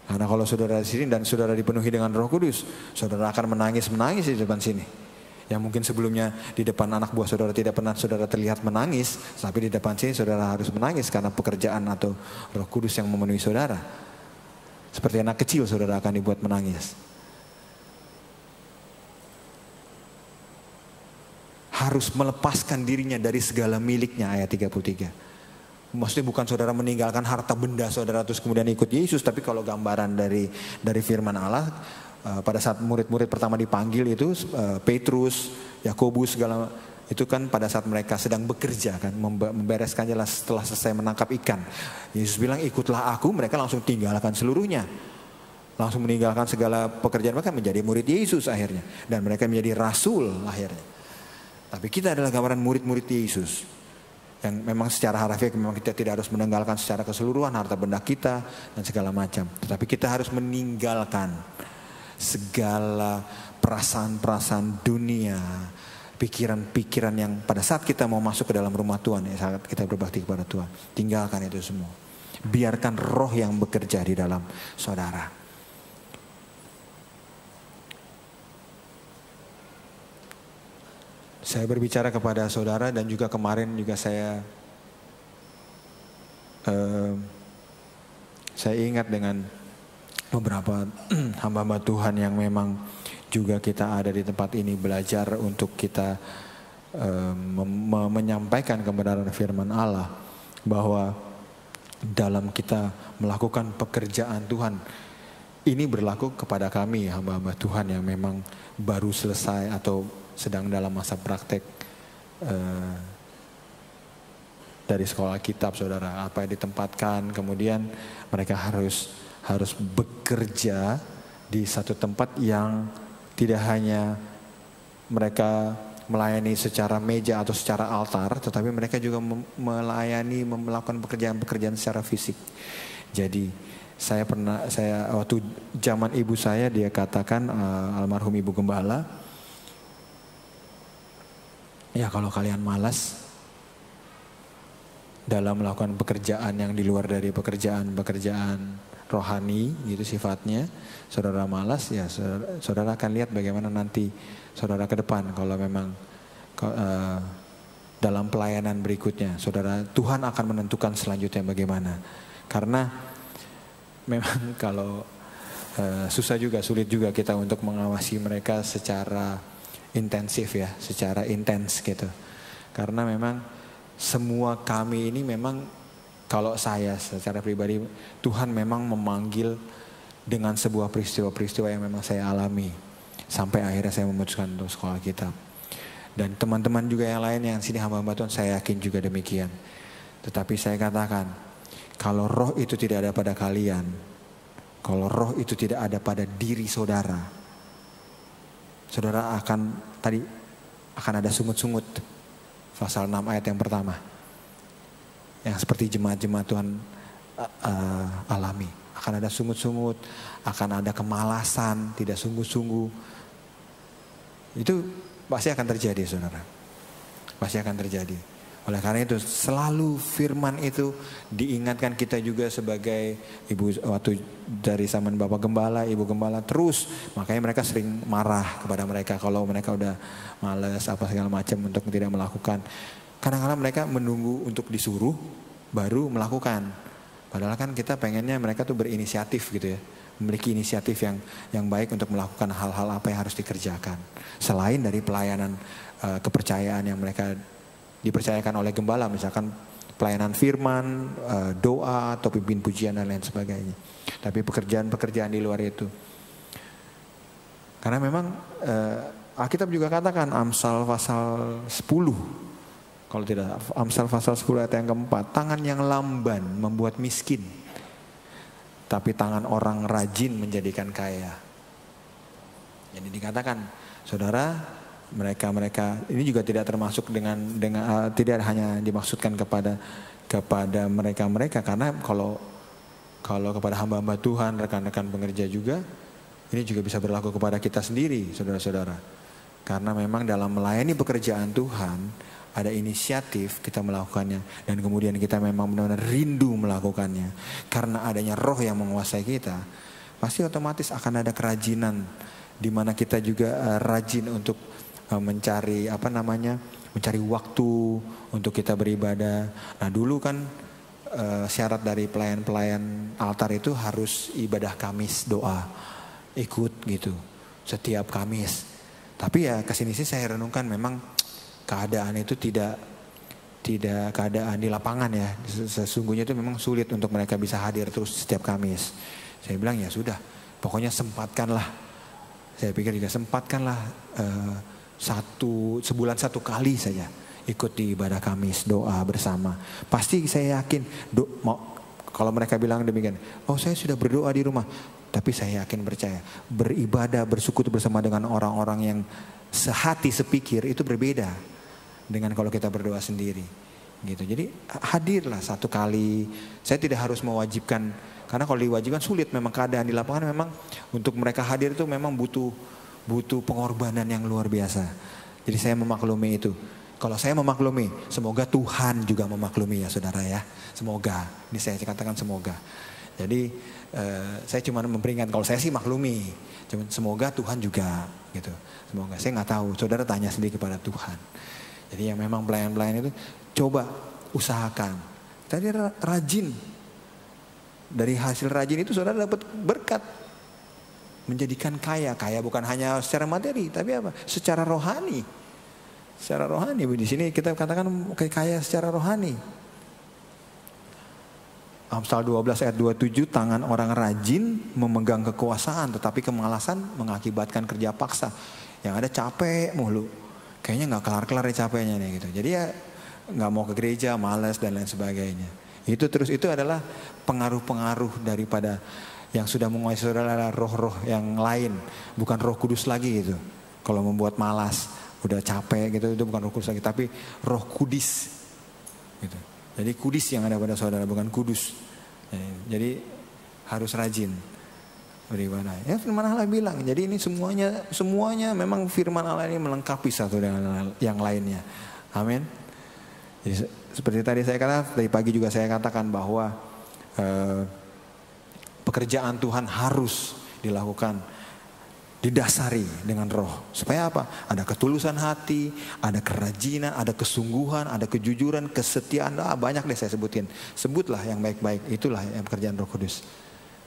Karena kalau saudara di sini dan saudara dipenuhi dengan Roh Kudus, saudara akan menangis di depan sini. Yang mungkin sebelumnya di depan anak buah saudara tidak pernah saudara terlihat menangis, tapi di depan sini saudara harus menangis karena pekerjaan atau Roh Kudus yang memenuhi saudara. Seperti anak kecil saudara akan dibuat menangis. Harus melepaskan dirinya dari segala miliknya, ayat 33. Maksudnya bukan saudara meninggalkan harta benda saudara terus kemudian ikut Yesus. Tapi kalau gambaran dari firman Allah, pada saat murid-murid pertama dipanggil itu, Petrus, Yakobus segala itu kan pada saat mereka sedang bekerja kan, membereskan jelas setelah selesai menangkap ikan. Yesus bilang ikutlah aku, mereka langsung tinggalkan seluruhnya. Langsung meninggalkan segala pekerjaan mereka menjadi murid Yesus akhirnya. Dan mereka menjadi rasul akhirnya. Tapi kita adalah gambaran murid-murid Yesus. Yang memang secara harafiah memang kita tidak harus meninggalkan secara keseluruhan harta benda kita dan segala macam. Tetapi kita harus meninggalkan segala perasaan-perasaan dunia, pikiran-pikiran yang pada saat kita mau masuk ke dalam rumah Tuhan, ya, saat kita berbakti kepada Tuhan. Tinggalkan itu semua. Biarkan roh yang bekerja di dalam saudara. Saya berbicara kepada saudara dan juga kemarin juga saya ingat dengan beberapa hamba-hamba Tuhan yang memang juga kita ada di tempat ini belajar untuk kita menyampaikan kebenaran firman Allah, bahwa dalam kita melakukan pekerjaan Tuhan ini berlaku kepada kami hamba-hamba Tuhan yang memang baru selesai atau sedang dalam masa praktek dari sekolah kitab saudara, apa yang ditempatkan, kemudian mereka harus bekerja di satu tempat yang tidak hanya mereka melayani secara meja atau secara altar, tetapi mereka juga melakukan pekerjaan-pekerjaan secara fisik. Jadi saya waktu zaman ibu saya, dia katakan, almarhum Ibu Gembala, ya kalau kalian malas dalam melakukan pekerjaan yang di luar dari pekerjaan rohani gitu sifatnya, saudara malas, ya saudara akan lihat bagaimana nanti saudara ke depan kalau memang dalam pelayanan berikutnya. Saudara, Tuhan akan menentukan selanjutnya bagaimana. Karena memang kalau sulit juga kita untuk mengawasi mereka secara intensif ya, secara intens gitu. Karena memang semua kami ini memang, kalau saya secara pribadi, Tuhan memang memanggil dengan sebuah peristiwa-peristiwa yang memang saya alami. Sampai akhirnya saya memutuskan untuk sekolah kitab. Dan teman-teman juga yang lain yang sini hamba-hamba Tuhan, saya yakin juga demikian. Tetapi saya katakan, kalau roh itu tidak ada pada kalian, kalau roh itu tidak ada pada diri saudara, saudara akan ada sungut-sungut. Pasal 6 ayat yang pertama. Yang seperti jemaat-jemaat Tuhan alami. Akan ada sungut-sungut, akan ada kemalasan, tidak sungguh-sungguh. Itu pasti akan terjadi, saudara. Pasti akan terjadi. Oleh karena itu selalu firman itu diingatkan kita juga sebagai ibu, waktu dari zaman Bapak Gembala, Ibu Gembala terus. Makanya mereka sering marah kepada mereka kalau mereka udah malas apa segala macam untuk tidak melakukan. Kadang-kadang mereka menunggu untuk disuruh baru melakukan. Padahal kan kita pengennya mereka tuh berinisiatif gitu ya. Memiliki inisiatif yang baik untuk melakukan hal-hal apa yang harus dikerjakan. Selain dari pelayanan kepercayaan yang mereka dipercayakan oleh gembala, misalkan pelayanan firman, doa atau pimpin pujian dan lain sebagainya. Tapi pekerjaan-pekerjaan di luar itu. Karena memang Alkitab juga katakan Amsal pasal 10. Kalau tidak, Amsal pasal 10 ayat yang keempat, tangan yang lamban membuat miskin, tapi tangan orang rajin menjadikan kaya. Jadi dikatakan, saudara, mereka ini juga tidak termasuk dengan tidak hanya dimaksudkan kepada mereka karena kalau kepada hamba-hamba Tuhan, rekan-rekan pengerja juga, ini juga bisa berlaku kepada kita sendiri, saudara-saudara. Karena memang dalam melayani pekerjaan Tuhan ada inisiatif kita melakukannya, dan kemudian kita memang benar-benar rindu melakukannya. Karena adanya roh yang menguasai kita, pasti otomatis akan ada kerajinan di mana kita juga rajin untuk mencari mencari waktu untuk kita beribadah. Nah dulu kan syarat dari pelayan altar itu harus ibadah Kamis, doa, ikut gitu setiap Kamis. Tapi ya kesini sih saya renungkan memang keadaan itu tidak keadaan di lapangan ya. Sesungguhnya itu memang sulit untuk mereka bisa hadir terus setiap Kamis. Saya bilang ya sudah, pokoknya sempatkanlah. Saya pikir juga sempatkanlah sebulan 1 kali saja ikut di ibadah Kamis, doa bersama. Pasti saya yakin kalau mereka bilang demikian, oh saya sudah berdoa di rumah, tapi saya yakin percaya beribadah, bersekutu bersama dengan orang-orang yang sehati sepikir itu berbeda dengan kalau kita berdoa sendiri gitu. Jadi hadirlah 1 kali. Saya tidak harus mewajibkan, karena kalau diwajibkan sulit. Memang keadaan di lapangan memang untuk mereka hadir itu memang butuh pengorbanan yang luar biasa. Jadi saya memaklumi itu. Kalau saya memaklumi, semoga Tuhan juga memaklumi ya saudara ya. Semoga, ini saya katakan semoga. Jadi saya cuma memperingatkan, kalau saya sih maklumi, cuma semoga Tuhan juga gitu. Semoga, saya nggak tahu, saudara tanya sendiri kepada Tuhan. Jadi yang memang pelayan-pelayan itu coba usahakan. Tadi rajin, dari hasil rajin itu saudara dapat berkat, menjadikan kaya bukan hanya secara materi, tapi apa? Secara rohani. Secara rohani, di sini kita katakan kaya secara rohani. Amsal 12 ayat 27, tangan orang rajin memegang kekuasaan, tetapi kemalasan mengakibatkan kerja paksa. Yang ada capek mulu, kayaknya nggak kelar-kelar ya capeknya nih gitu. Jadi ya nggak mau ke gereja, malas dan lain sebagainya. Itu adalah pengaruh-pengaruh daripada yang sudah menguasai saudara, roh-roh yang lain, bukan Roh Kudus lagi gitu. Kalau membuat malas, udah capek gitu, itu bukan Roh Kudus lagi, tapi Roh Kudis gitu. Jadi kudis yang ada pada saudara, bukan kudus. Jadi harus rajin beribadah. Ya firman Allah bilang. Jadi ini semuanya memang firman Allah ini melengkapi satu dengan yang lainnya. Amin. Jadi seperti tadi saya katakan, dari pagi juga saya katakan bahwa pekerjaan Tuhan harus dilakukan didasari dengan roh. Supaya apa? Ada ketulusan hati, ada kerajinan, ada kesungguhan, ada kejujuran, kesetiaan. Banyak deh saya sebutin. Sebutlah yang baik-baik. Itulah yang pekerjaan Roh Kudus.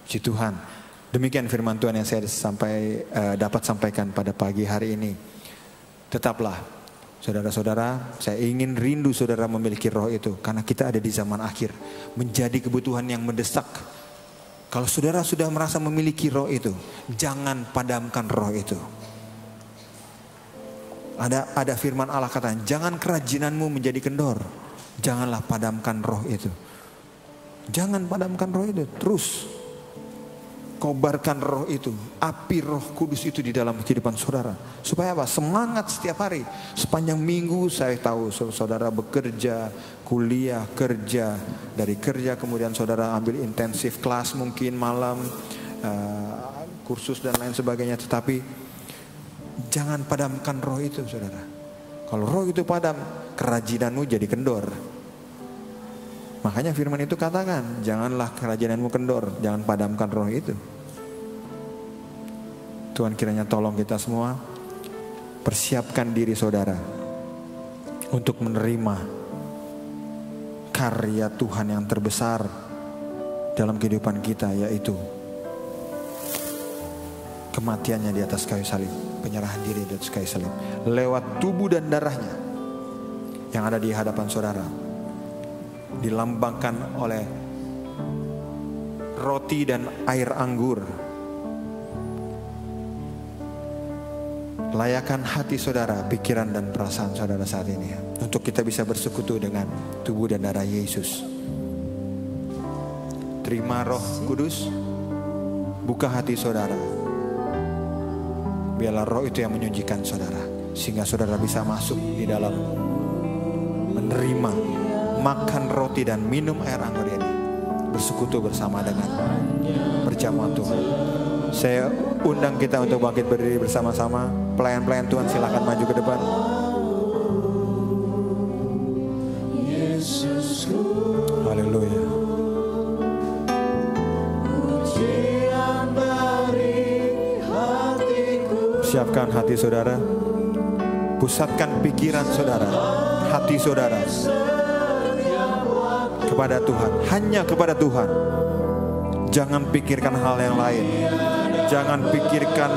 Puji Tuhan. Demikian firman Tuhan yang saya dapat sampaikan pada pagi hari ini. Tetaplah saudara-saudara, saya ingin rindu saudara memiliki roh itu. Karena kita ada di zaman akhir. Menjadi kebutuhan yang mendesak. Kalau saudara sudah merasa memiliki roh itu, jangan padamkan roh itu. Ada firman Allah kata, jangan kerajinanmu menjadi kendor. Janganlah padamkan roh itu. Jangan padamkan roh itu. Terus kobarkan roh itu, api Roh Kudus itu di dalam kehidupan saudara. Supaya apa? Semangat setiap hari. Sepanjang minggu saya tahu saudara bekerja, kuliah, kerja. Dari kerja kemudian saudara ambil intensif kelas mungkin malam, kursus dan lain sebagainya. Tetapi jangan padamkan roh itu saudara. Kalau roh itu padam, kerajinanmu jadi kendor. Makanya firman itu katakan, janganlah kerajinanmu kendor, jangan padamkan roh itu. Tuhan kiranya tolong kita semua, persiapkan diri saudara untuk menerima karya Tuhan yang terbesar dalam kehidupan kita, yaitu kematiannya di atas kayu salib, penyerahan diri di atas kayu salib, lewat tubuh dan darahnya yang ada di hadapan saudara. Dilambangkan oleh roti dan air anggur. Layakan hati saudara, pikiran dan perasaan saudara saat ini untuk kita bisa bersekutu dengan tubuh dan darah Yesus. Terima Roh Kudus, buka hati saudara. Biarlah roh itu yang menyucikan saudara, sehingga saudara bisa masuk di dalam menerima, makan roti dan minum air anggur ini, bersekutu bersama dengan berjamaah Tuhan. Saya undang kita untuk bangkit berdiri bersama-sama. Pelayan-pelayan Tuhan silakan maju ke depan. Haleluya. Siapkan hati saudara. Pusatkan pikiran saudara, hati saudara kepada Tuhan, hanya kepada Tuhan. Jangan pikirkan hal yang lain. Jangan pikirkan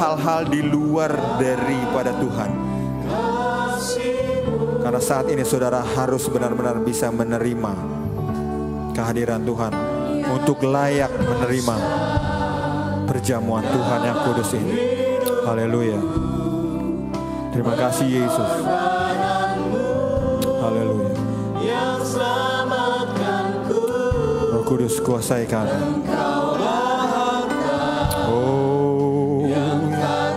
hal-hal di luar daripada Tuhan. Karena saat ini saudara harus benar-benar bisa menerima kehadiran Tuhan untuk layak menerima perjamuan Tuhan yang kudus ini. Haleluya. Terima kasih Yesus. Haleluya. Roh Kudus kuasai kami. Oh, yang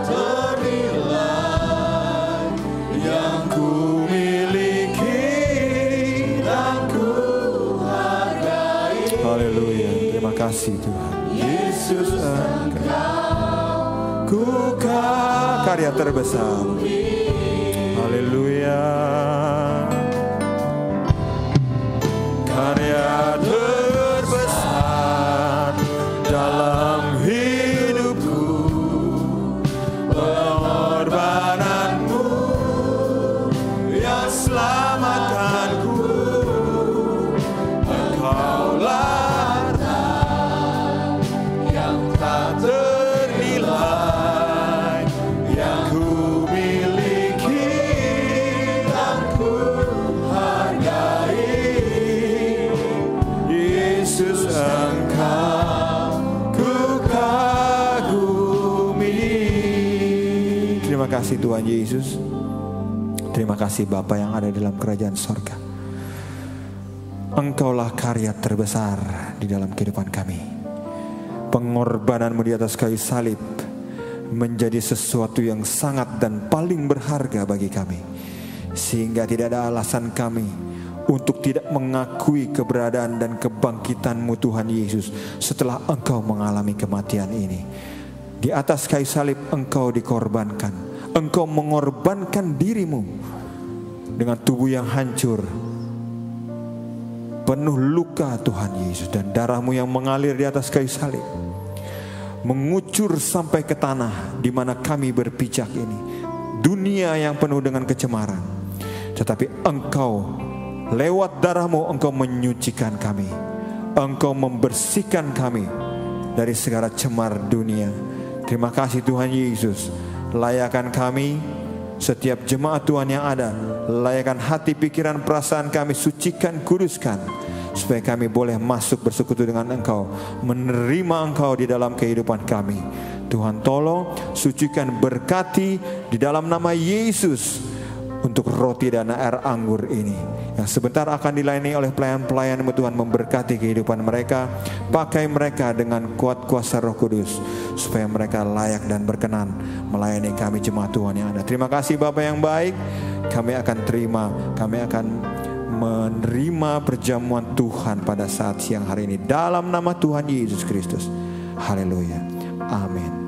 ternilai yang ku miliki dan ku hargai. Haleluya. Terima kasih Tuhan. Yesus Engkau ku karya terbesar. Haleluya. Karya terbesar dalam hidupku, pengorbananmu yang selamatkanku. Engkaulah yang tak ternilai, yang ku miliki dan ku hargai. Yesus Engkau ku kagumi. Terima kasih Tuhan Yesus. Terima kasih Bapa yang ada dalam kerajaan sorga. Engkaulah karya terbesar di dalam kehidupan kami. Pengorbananmu di atas kayu salib menjadi sesuatu yang sangat dan paling berharga bagi kami. Sehingga tidak ada alasan kami untuk tidak mengakui keberadaan dan kebangkitan-Mu Tuhan Yesus setelah Engkau mengalami kematian ini. Di atas kayu salib Engkau dikorbankan. Engkau mengorbankan dirimu dengan tubuh yang hancur, penuh luka Tuhan Yesus, dan darah-Mu yang mengalir di atas kayu salib mengucur sampai ke tanah di mana kami berpijak ini. Dunia yang penuh dengan kecemaran. Tetapi Engkau, lewat darah-Mu, Engkau menyucikan kami. Engkau membersihkan kami dari segala cemar dunia. Terima kasih Tuhan Yesus. Layakan kami, setiap jemaat Tuhan yang ada, layakan hati, pikiran, perasaan kami, sucikan, kuduskan, supaya kami boleh masuk bersekutu dengan Engkau, menerima Engkau di dalam kehidupan kami. Tuhan tolong, sucikan, berkati di dalam nama Yesus untuk roti dan air anggur ini yang sebentar akan dilayani oleh pelayan-pelayan-Mu. Tuhan memberkati kehidupan mereka, pakai mereka dengan kuat kuasa Roh Kudus supaya mereka layak dan berkenan melayani kami jemaat Tuhan yang ada. Terima kasih Bapa yang baik, kami akan terima, kami akan menerima perjamuan Tuhan pada saat siang hari ini dalam nama Tuhan Yesus Kristus. Haleluya, amin.